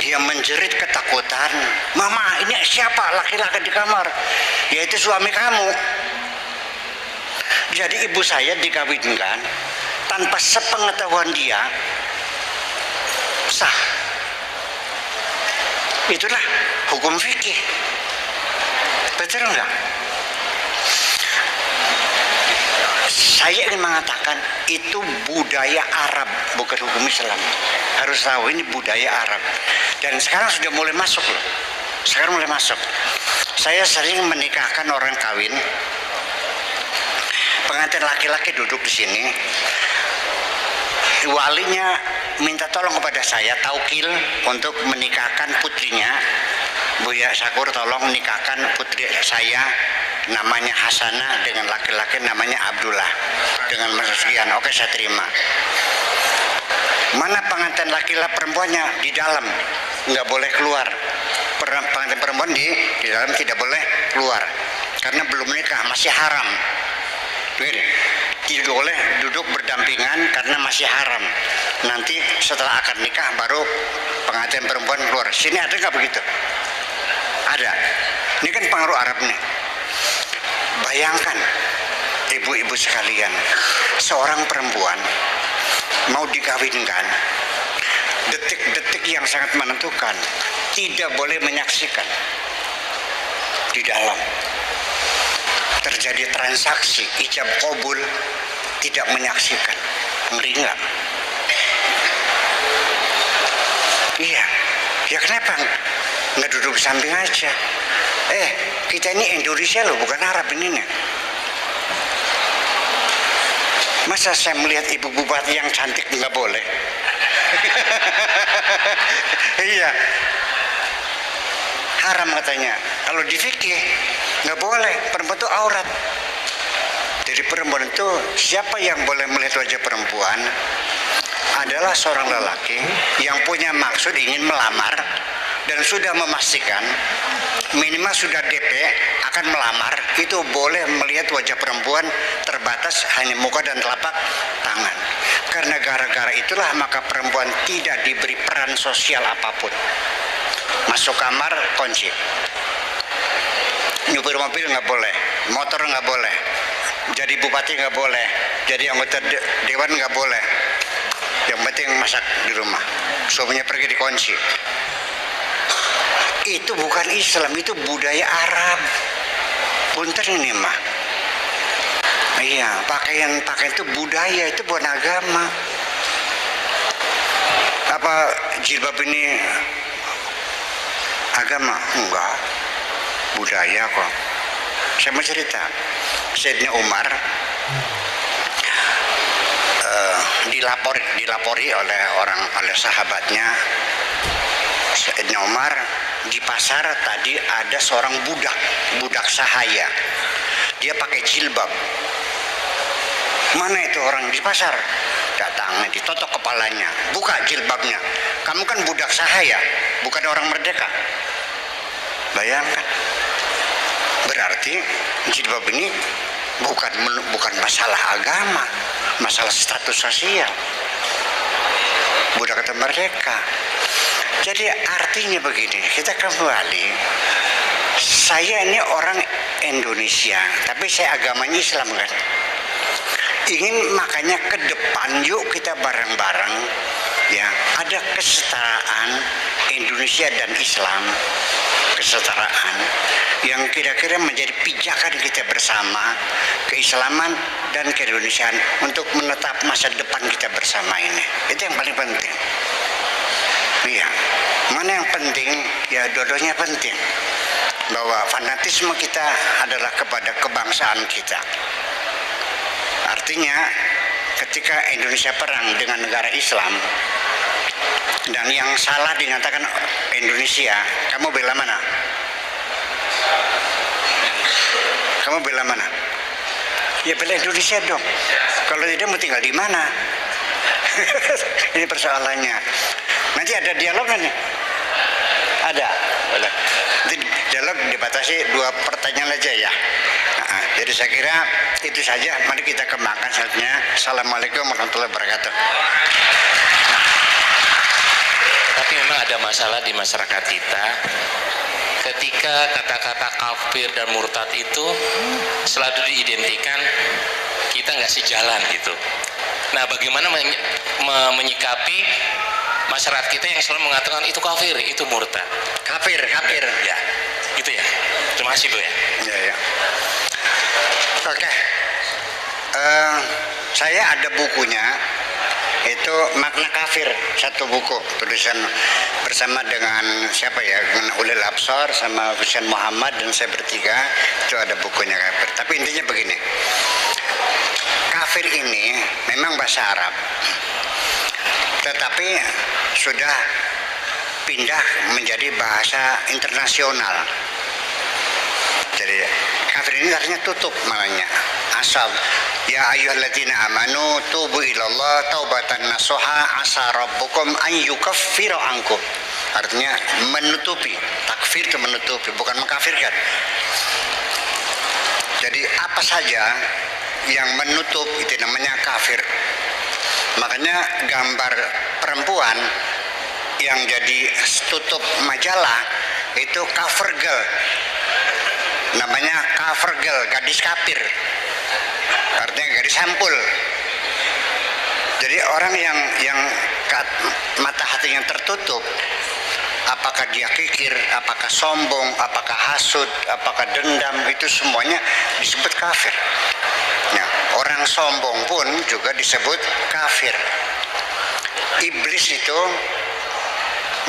Dia menjerit ketakutan, "Mama, ini siapa laki-laki di kamar?" "Yaitu suami kamu." Jadi ibu saya dikawinkan tanpa sepengetahuan dia, sah. Itulah hukum fikih. Betul enggak? Saya ingin mengatakan itu budaya Arab, bukan hukum Islam. Harus tahu ini budaya Arab. Dan sekarang sudah mulai masuk loh. Sekarang mulai masuk. Saya sering menikahkan orang kawin. Pengantin laki-laki duduk di sini. Walinya minta tolong kepada saya, taukil, untuk menikahkan putrinya. Buya Syakur, tolong nikahkan putri saya, namanya Hasanah, dengan laki-laki namanya Abdullah, dengan mas sekian. Oke, saya terima. Mana pengantin laki-laki perempuannya? Di dalam, nggak boleh keluar. Pengantin perempuan di dalam tidak boleh keluar karena belum menikah, masih haram. Tidak boleh duduk berdampingan karena masih haram. Nanti setelah akad nikah baru pengantin perempuan keluar. Sini ada nggak begitu? Ada. Ini kan pengaruh Arab nih. Bayangkan ibu-ibu sekalian, seorang perempuan mau dikawinkan, detik-detik yang sangat menentukan, tidak boleh menyaksikan di dalam. Terjadi transaksi ijab qabul, tidak menyaksikan. Ngeri nggak? Iya. Ya kenapa nggak duduk samping aja? Kita ini Indonesia loh, bukan Arab ini nih. Masa saya melihat ibu bupati yang cantik nggak boleh? Iya. Haram katanya. Kalau di fikih nggak boleh, perempuan itu aurat. Jadi perempuan itu, siapa yang boleh melihat wajah perempuan adalah seorang lelaki yang punya maksud ingin melamar dan sudah memastikan minimal sudah DP akan melamar, itu boleh melihat wajah perempuan, terbatas hanya muka dan telapak tangan. Karena gara-gara itulah maka perempuan tidak diberi peran sosial apapun. Masuk kamar kunci, nyupir mobil nggak boleh, motor nggak boleh, jadi bupati nggak boleh, jadi anggota dewan nggak boleh. Yang penting masak di rumah, suaminya pergi dikunci. Itu bukan Islam, itu budaya Arab. Punten ini mah. Iya, pakaian itu budaya, itu bukan agama. Apa jilbab ini agama? Enggak, budaya kok. Saya mau cerita, Sayyidina Umar dilapori oleh sahabatnya. Sayyidina Umar di pasar tadi ada seorang budak sahaya. Dia pakai jilbab. Mana itu orang di pasar? Datangnya ditotok kepalanya, buka jilbabnya. Kamu kan budak sahaya, bukan orang merdeka. Bayangkan. Berarti jilbab ini bukan masalah agama, masalah status sosial. Budak kata merdeka. Jadi artinya begini, kita kembali. Saya ini orang Indonesia, tapi saya agamanya Islam kan. Ingin makanya ke depan yuk kita bareng-bareng ya, ada kesetaraan Indonesia dan Islam, kesetaraan yang kira-kira menjadi pijakan kita bersama, keislaman dan keindonesiaan untuk menetap masa depan kita bersama ini. Itu yang paling penting. Iya, mana yang penting? Ya dua-duanya penting. Bahwa fanatisme kita adalah kepada kebangsaan kita. Artinya ketika Indonesia perang dengan negara Islam dan yang salah dinyatakan Indonesia, kamu bela mana? Kamu bela mana? Ya bela Indonesia dong. Kalau tidak mau tinggal di mana? Ini persoalannya. Nanti ada dialog nih. Ada. Boleh. Nanti dialog dibatasi 2 pertanyaan aja ya. Jadi saya kira itu saja. Mari kita kembangkan selanjutnya. Assalamualaikum warahmatullahi wabarakatuh. Tapi memang ada masalah di masyarakat kita. Ketika kata-kata kafir dan murtad itu selalu diidentikan, kita nggak sejalan gitu. Nah, bagaimana menyikapi masyarakat kita yang selalu mengatakan itu kafir, itu murtad? Kafir. Ya, gitu ya. Terima kasih Bu ya. Ya. Oke. Saya ada bukunya. Itu Makna Kafir, satu buku tulisan bersama dengan siapa ya, dengan Ulil Absar sama Hussein Muhammad dan saya bertiga. Itu ada bukunya kafir. Tapi intinya begini, kafir ini memang bahasa Arab, tetapi sudah pindah menjadi bahasa internasional. Jadi kafir ini artinya tutup malahnya, asal. Ya ayyuhalladzina amanu tubu ilallah taubatan nasuha asa rabbukum an yukaffira ankum. Artinya menutupi. Takfir itu menutupi, bukan mengkafirkan. Jadi apa saja yang menutup itu namanya kafir. Makanya gambar perempuan yang jadi tutup majalah itu cover girl. Namanya cover girl, gadis kafir. Artinya gadis sampul. Jadi orang yang mata hatinya tertutup, apakah dia kikir, apakah sombong, apakah hasud, apakah dendam, itu semuanya disebut kafir. Nah, orang sombong pun juga disebut kafir. Iblis itu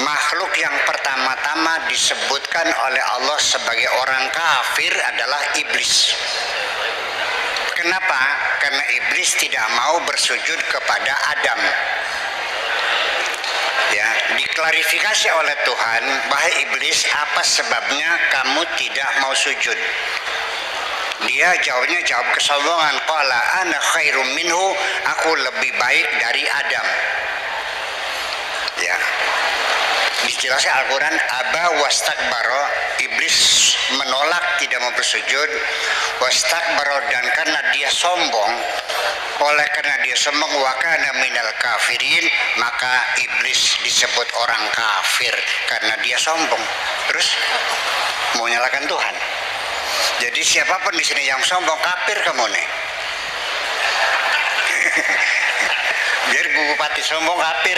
makhluk yang pertama-tama disebutkan oleh Allah sebagai orang kafir adalah iblis. Kenapa? Karena iblis tidak mau bersujud kepada Adam. Ya, diklarifikasi oleh Tuhan, wahai iblis, apa sebabnya kamu tidak mau sujud? Dia jawab kesombongan. Qala ana khairum minhu, aku lebih baik dari Adam. Ya. Dijelaskan Al-Quran, aba wastakbaro, iblis menolak tidak mau bersujud, wastakbaro, dan karena dia sombong, oleh karena dia sombong, wa kana minal kafirin, maka iblis disebut orang kafir karena dia sombong. Terus mau nyalakan Tuhan. Jadi siapapun di sini yang sombong, kafir kamu nih. Biar Bu Bupati sombong kafir.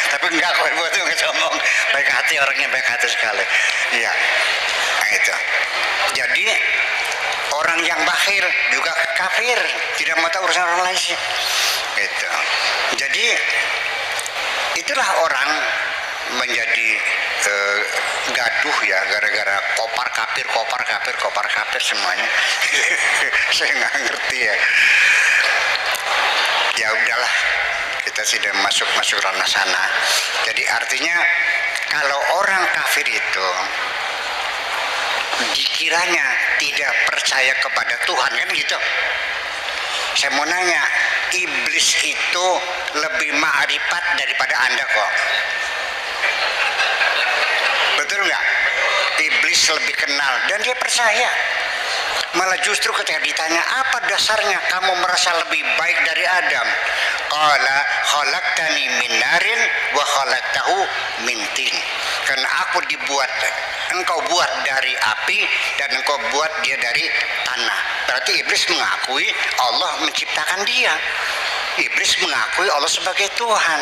Tapi enggak, kok Ibu itu enggak sombong, baik hati, orangnya baik hati sekali. Iya. Nah itu. Jadi orang yang bakhil juga kafir, tidak mau tahu urusan orang lain sih. Gitu. Jadi itulah orang menjadi gaduh ya gara-gara kopar kafir semuanya. Saya nggak ngerti ya. Ya udahlah, kita sudah masuk ranah sana. Jadi artinya kalau orang kafir itu dikiranya tidak percaya kepada Tuhan, kan gitu. Saya mau nanya, iblis itu lebih ma'rifat daripada Anda kok. Betul betul nggak? Iblis lebih kenal dan dia percaya. Malah justru ketika ditanya apa dasarnya kamu merasa lebih baik dari Adam, qala khalaqtani min narin wa khalaqtahu min tin. Karena aku dibuat, engkau buat dari api dan engkau buat dia dari tanah. Berarti iblis mengakui Allah menciptakan dia. Iblis mengakui Allah sebagai Tuhan.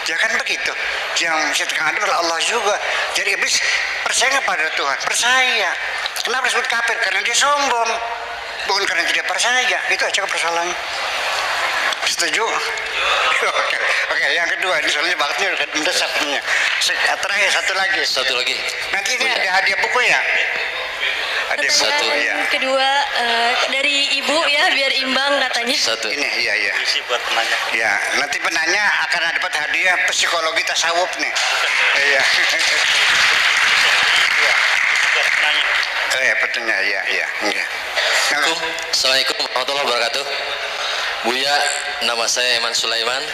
Ya kan begitu. Yang menciptakan Adam adalah Allah juga. Jadi iblis percaya pada Tuhan, percaya. Kenapa disebut kafir? Karena dia sombong, bukan karena tidak percaya. Itu aja persoalannya. Setuju? Oke, yang kedua ini soalnya bakatnya udah mendesak punya. Terakhir satu lagi. Nanti ini ada hadiah buku ya. Ada Pertanyaan buku ya. kedua dari ibu ya, biar imbang katanya. Satu. Ini iya. Isi buat penanya. Ya, nanti penanya akan dapat hadiah psikologi tasawuf nih. Iya. Buat penanya. Oh ya, petanya iya. Assalamualaikum warahmatullahi wabarakatuh. Buya, nama saya Eman Sulaiman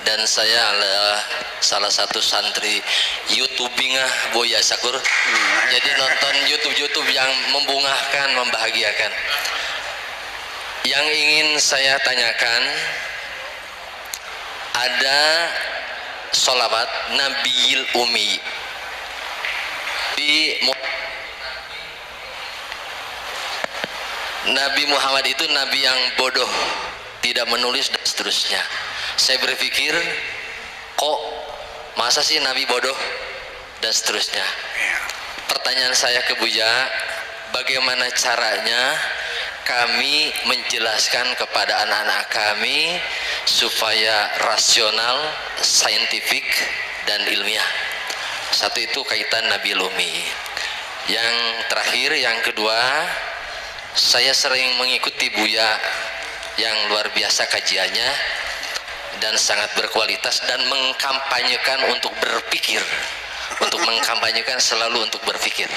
dan saya adalah salah satu santri YouTubingah Buya Syakur. Jadi nonton YouTube yang membungahkan, membahagiakan. Yang ingin saya tanyakan, ada sholawat Nabiyil Umi di Nabi Muhammad itu nabi yang bodoh, tidak menulis dan seterusnya. Saya berpikir, kok masa sih nabi bodoh dan seterusnya. Pertanyaan saya ke Buya, bagaimana caranya kami menjelaskan kepada anak-anak kami supaya rasional, saintifik dan ilmiah. Satu itu kaitan Nabi Lumi. Yang terakhir, yang kedua, saya sering mengikuti Buya yang luar biasa kajiannya dan sangat berkualitas dan mengkampanyekan untuk berpikir, untuk mengkampanyekan selalu untuk berpikir.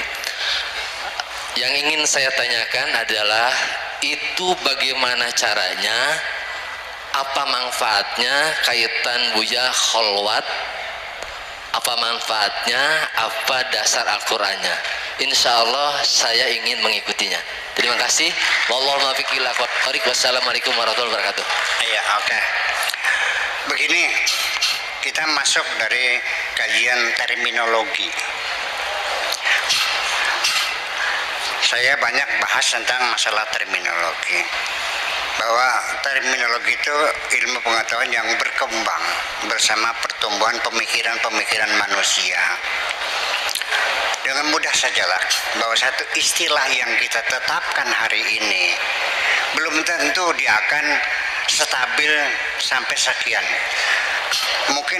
Yang ingin saya tanyakan adalah itu bagaimana caranya, apa manfaatnya kaitan Buya kholwat, apa manfaatnya, apa dasar Al-Qur'annya. Insya Allah saya ingin mengikutinya. Terima kasih. Wallahu muwaffiq ila aqwamit thoriq. Wassalamualaikum warahmatullahi wabarakatuh. Iya, oke. Begini, kita masuk dari kajian terminologi. Saya banyak bahas tentang masalah terminologi. Bahwa terminologi itu ilmu pengetahuan yang berkembang bersama pertumbuhan pemikiran-pemikiran manusia. Dengan mudah sajalah bahwa satu istilah yang kita tetapkan hari ini belum tentu dia akan stabil sampai sekian. Mungkin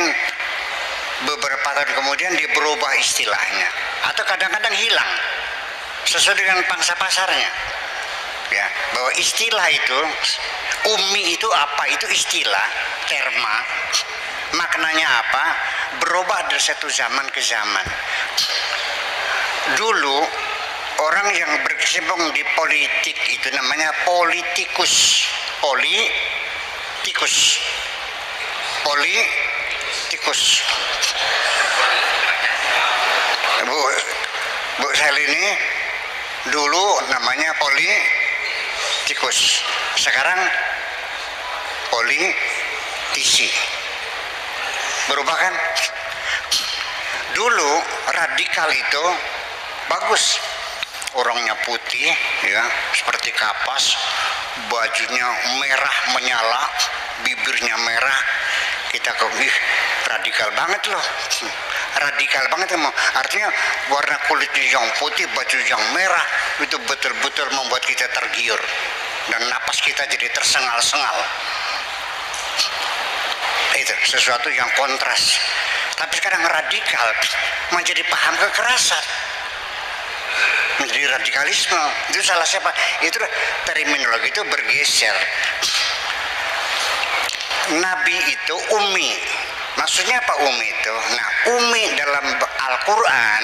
beberapa tahun kemudian dia berubah istilahnya, atau kadang-kadang hilang sesuai dengan pangsa pasarnya. Ya, bahwa istilah itu, umi itu apa? Itu istilah, terma, maknanya apa? Berubah dari satu zaman ke zaman. Dulu orang yang berkecimpung di politik itu namanya politikus. Politikus. Bu Selini dulu namanya politikus, sekarang politisi. Berubah kan? Dulu radikal itu bagus, orangnya putih ya, seperti kapas, bajunya merah menyala, bibirnya merah, kita radikal banget loh, radikal banget emang. Artinya warna kulitnya yang putih, baju yang merah, itu betul-betul membuat kita tergiur dan napas kita jadi tersengal-sengal. Itu sesuatu yang kontras. Tapi sekarang radikal menjadi paham kekerasan, menjadi radikalisme. Itu salah siapa? Itu terminologi itu bergeser. Nabi itu umi. Maksudnya apa umi itu? Nah, umi dalam Al-Quran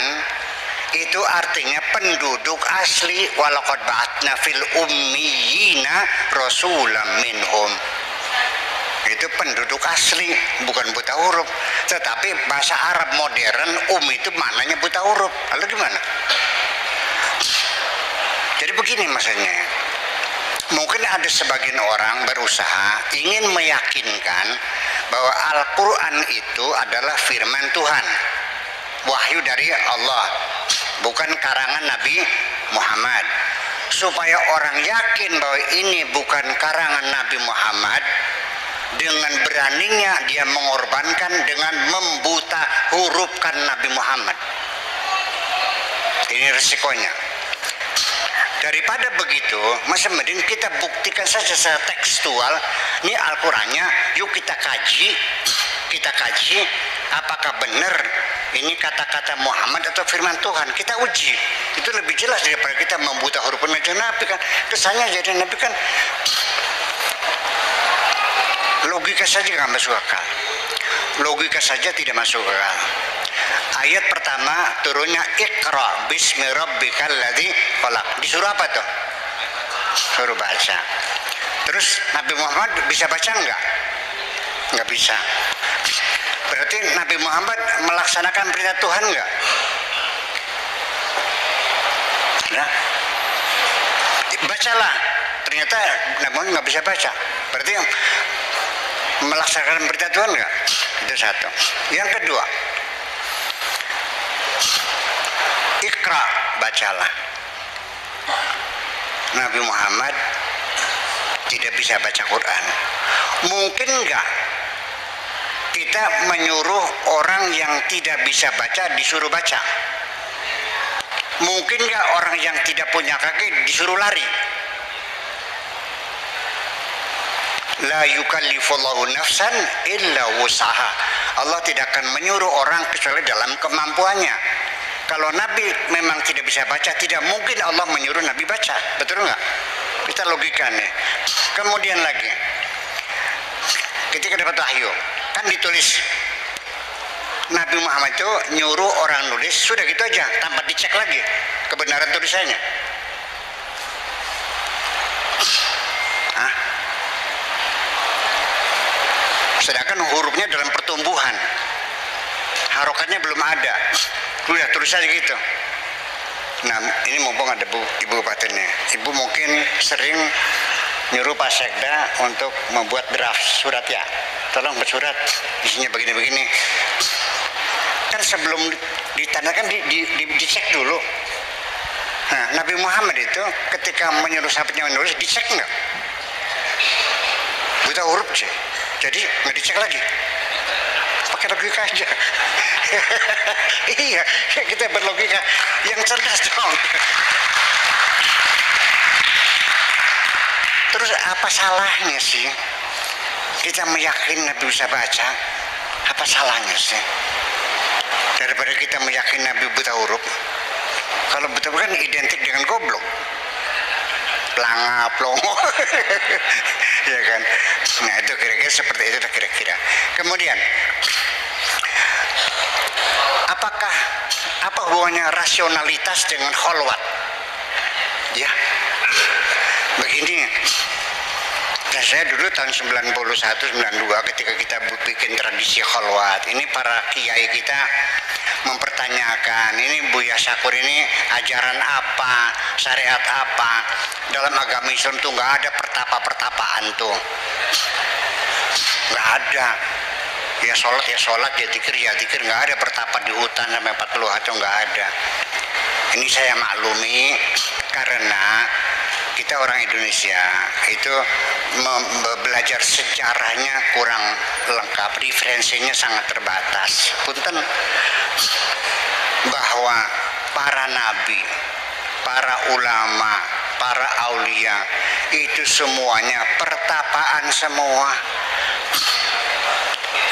itu artinya penduduk asli. Walaqad ba'atsna fil ummiyina rasulam minhum. Itu penduduk asli, bukan buta huruf. Tetapi bahasa Arab modern itu maknanya buta huruf. Lalu gimana? Jadi begini maksudnya. Mungkin ada sebagian orang berusaha ingin meyakinkan bahwa Al-Quran itu adalah firman Tuhan, wahyu dari Allah, bukan karangan Nabi Muhammad. Supaya orang yakin bahwa ini bukan karangan Nabi Muhammad, dengan beraninya dia mengorbankan dengan membuta hurufkan Nabi Muhammad. Ini resikonya. Daripada begitu, masa mending kita buktikan saja secara tekstual. Ini Al-Qurannya, yuk kita kaji apakah benar ini kata-kata Muhammad atau firman Tuhan. Kita uji. Itu lebih jelas daripada kita membuta huruf Nabi kan. Kesannya jadi Nabi kan logika saja nggak masuk akal. Logika saja tidak masuk akal. Ayat pertama turunnya Iqra bismi rabbikal ladzi khalaq. Disuruh apa tuh? Suruh baca. Terus Nabi Muhammad bisa baca enggak? Enggak bisa. Berarti Nabi Muhammad melaksanakan perintah Tuhan enggak? Nah, bacalah. Ternyata Nabi Muhammad enggak bisa baca. Berarti melaksanakan perintah Tuhan enggak? Itu satu. Yang kedua, Iqra, bacalah. Nabi Muhammad tidak bisa baca Quran. Mungkin enggak kita menyuruh orang yang tidak bisa baca disuruh baca? Mungkin enggak orang yang tidak punya kaki disuruh lari? La yukallifullahu nafsan illa wusaha. Allah tidak akan menyuruh orang kecuali dalam kemampuannya. Kalau Nabi memang tidak bisa baca, tidak mungkin Allah menyuruh Nabi baca. Betul nggak? Kita logika nih. Kemudian lagi, ketika dapat wahyu, kan ditulis Nabi Muhammad itu nyuruh orang nulis, sudah gitu aja, tanpa dicek lagi kebenaran tulisannya. Hah? Sedangkan hurufnya dalam pertumbuhan, harokatnya belum ada. Udah tulis aja gitu. Nah, ini mumpung ada ibu bupatinya. Ibu mungkin sering nyuruh Pak Sekda untuk membuat draft surat ya. Tolong bersurat isinya begini-begini. Kan sebelum ditandakan dicek dulu. Nah, Nabi Muhammad itu ketika menyuruh sahabatnya menulis dicek nggak? Buta huruf sih. Jadi nggak dicek lagi. Pakai logika aja. Iya, kita berlogika yang cerdas dong. Terus apa salahnya sih kita meyakini Nabi bisa baca? Apa salahnya sih daripada kita meyakini Nabi buta huruf? Kalau buta huruf kan identik dengan goblok, pelangap, longo. Ya kan? Nah itu kira-kira seperti itu kira-kira. Kemudian apa hubungannya rasionalitas dengan kholwat? Ya, begini. Nah, saya dulu tahun 91-92 ketika kita bikin tradisi kholwat, ini para kiai kita mempertanyakan, ini Buya Syakur ini ajaran apa, syariat apa? Dalam agama Islam tuh nggak ada pertapa-pertapaan tuh, nggak ada. Ya sholat, ya zikir, nggak ada bertapa di hutan sampai 40 atau nggak ada. Ini saya maklumi karena kita orang Indonesia itu belajar sejarahnya kurang lengkap, referensinya sangat terbatas. Punten bahwa para nabi, para ulama, para aulia itu semuanya pertapaan semua.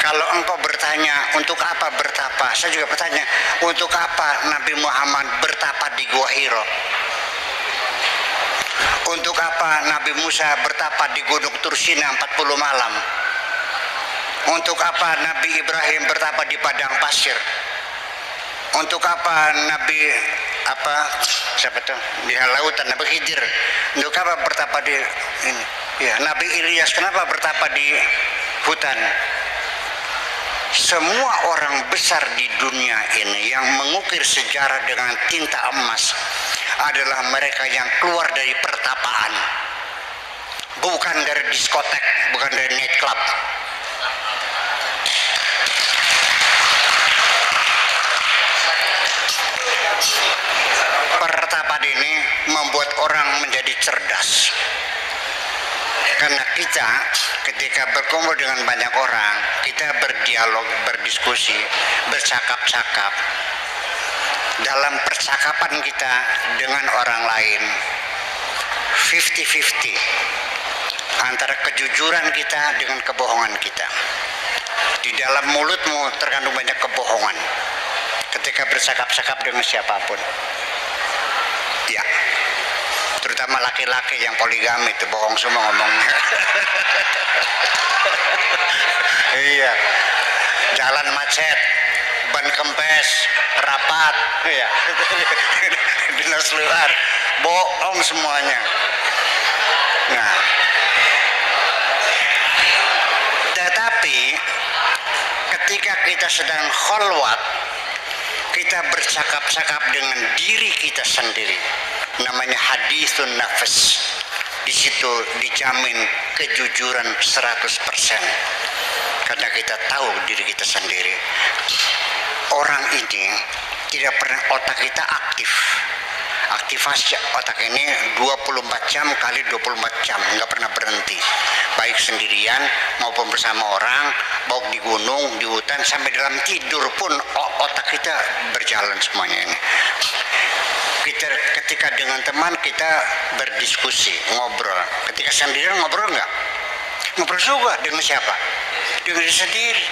Kalau engkau bertanya untuk apa bertapa, saya juga bertanya untuk apa Nabi Muhammad bertapa di Gua Hiro? Untuk apa Nabi Musa bertapa di Gunung Tursina 40 malam? Untuk apa Nabi Ibrahim bertapa di padang pasir? Untuk apa Nabi siapa tuh di lautan, Nabi Khidir? Untuk apa bertapa di ini? Ya, Nabi Ilyas kenapa bertapa di hutan? semua orang besar di dunia ini yang mengukir sejarah dengan tinta emas adalah mereka yang keluar dari pertapaan, bukan dari diskotek, bukan dari nightclub. Pertapaan ini membuat orang menjadi cerdas. Karena kita ketika berkumpul dengan banyak orang, kita berdialog, berdiskusi, bercakap-cakap. Dalam percakapan kita dengan orang lain, 50-50 antara kejujuran kita dengan kebohongan kita. Di dalam mulutmu terkandung banyak kebohongan ketika bercakap-cakap dengan siapapun. Ya, terutama laki-laki yang poligami itu bohong semua ngomongnya. Iya, jalan macet, ban kempes, rapat, ya, dinas luar, bohong semuanya. Nah, tetapi ketika kita sedang kholwat, kita bercakap-cakap dengan diri kita sendiri, namanya hadisun nafas. Di situ dijamin kejujuran 100%, karena kita tahu diri kita sendiri. Orang ini tidak pernah, otak kita aktif. Aktivasi otak ini 24 jam kali 24 jam, nggak pernah berhenti. Baik sendirian maupun bersama orang, baik di gunung, di hutan, sampai dalam tidur pun otak kita berjalan semuanya ini. Ketika dengan teman kita berdiskusi, ngobrol. Ketika sendirian ngobrol nggak? Ngobrol juga dengan siapa? Dengan diri sendiri.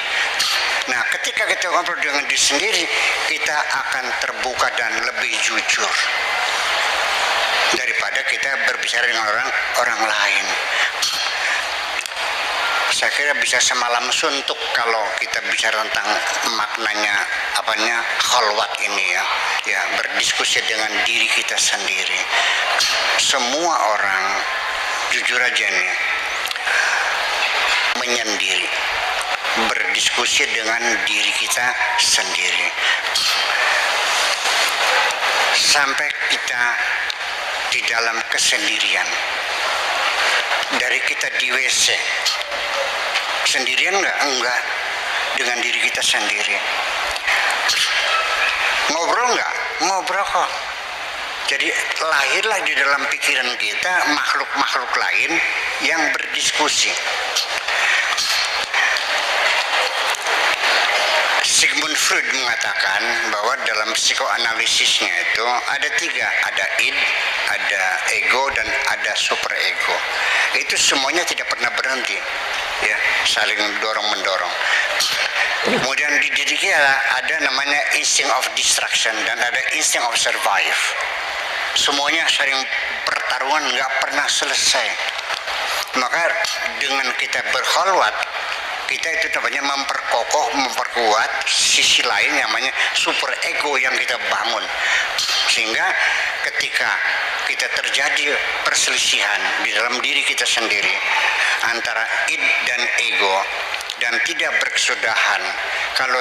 Nah, ketika kita ngobrol dengan diri sendiri, kita akan terbuka dan lebih jujur daripada kita berbicara dengan orang lain. Saya kira bisa semalam suntuk kalau kita bicara tentang maknanya khalwat ini ya, berdiskusi dengan diri kita sendiri. Semua orang jujur aja nih menyendiri, berdiskusi dengan diri kita sendiri sampai kita di dalam kesendirian. Dari kita di WC sendirian enggak, dengan diri kita sendiri. Ngobrol enggak? Ngobrol kok. Jadi lahirlah di dalam pikiran kita makhluk-makhluk lain yang berdiskusi. Sigmund Freud mengatakan bahwa dalam psikoanalisisnya itu ada 3, ada id, ada ego, dan ada superego. Itu semuanya tidak pernah berhenti, ya, saling dorong-mendorong. Kemudian di diri kita ada namanya instinct of destruction dan ada instinct of survive. Semuanya saling pertarungan, nggak pernah selesai. Maka dengan kita berkholwat, kita itu namanya memperkuat sisi lain yang namanya super ego yang kita bangun. Sehingga ketika kita terjadi perselisihan di dalam diri kita sendiri antara id dan ego dan tidak berkesudahan, kalau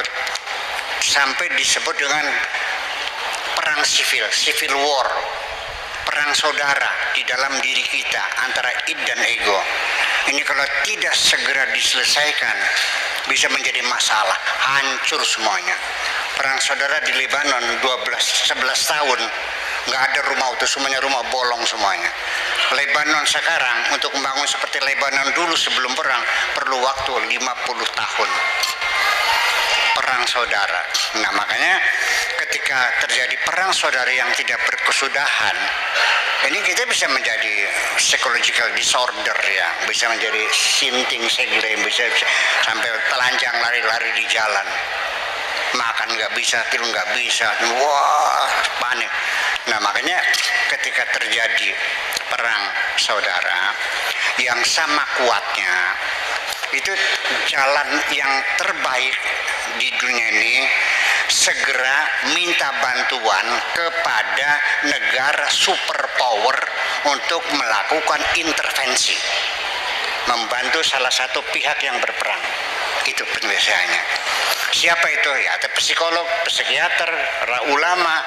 sampai disebut dengan perang civil war, perang saudara di dalam diri kita antara id dan ego. Ini kalau tidak segera diselesaikan bisa menjadi masalah, hancur semuanya. Perang saudara di Lebanon 11 tahun, nggak ada rumah utuh, semuanya rumah bolong semuanya. Lebanon sekarang untuk membangun seperti Lebanon dulu sebelum perang perlu waktu 50 tahun. Perang saudara. Nah, makanya ketika terjadi perang saudara yang tidak berkesudahan, ini kita bisa menjadi psychological disorder, ya, bisa menjadi sinting segera, bisa sampai telanjang lari-lari di jalan, makan nggak bisa, tidur nggak bisa, wah panik. Nah, makanya ketika terjadi perang saudara yang sama kuatnya, itu jalan yang terbaik di dunia ini segera minta bantuan kepada negara superpower untuk melakukan intervensi, membantu salah satu pihak yang berperang. Itu penyelesaiannya. Siapa itu? Ya ada psikolog, psikiater, ulama,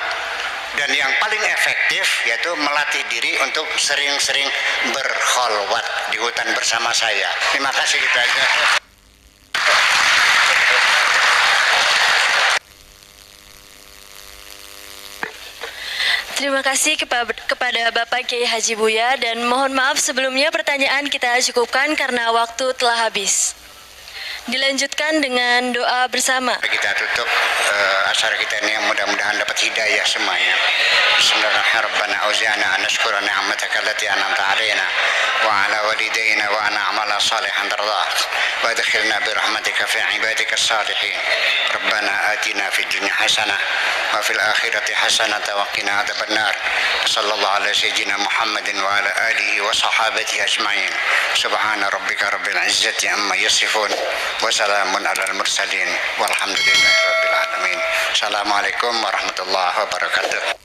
dan yang paling efektif yaitu melatih diri untuk sering-sering berkholwat di hutan bersama saya. Terima kasih, kita aja. Terima kasih kepada Bapak Kiai Haji Buya, dan mohon maaf sebelumnya pertanyaan kita cukupkan karena waktu telah habis. Dilanjutkan dengan doa bersama. Kita tutup acara kita ini, mudah-mudahan dapat hidayah semuanya. Bismillahirrahmanirrahim. Auzi'ana an nashkura ni'mataka allati an'amta 'alaina wa 'ala walidayna wa an na'mala salihan tardah wa adkhilna bi rahmatika fi 'ibadika as-salihin. Rabbana atina fid dunya hasanah wa fil akhirati hasanah wa qina adzabannar. Sallallahu ala sayyidina Muhammadin wa ala alihi wa sahabatihi ajma'in. Subhana rabbika rabbil izzati amma yasifun. Wassalamun alal mursalin walhamdulillahi rabbil alamin. Assalamualaikum warahmatullahi wabarakatuh.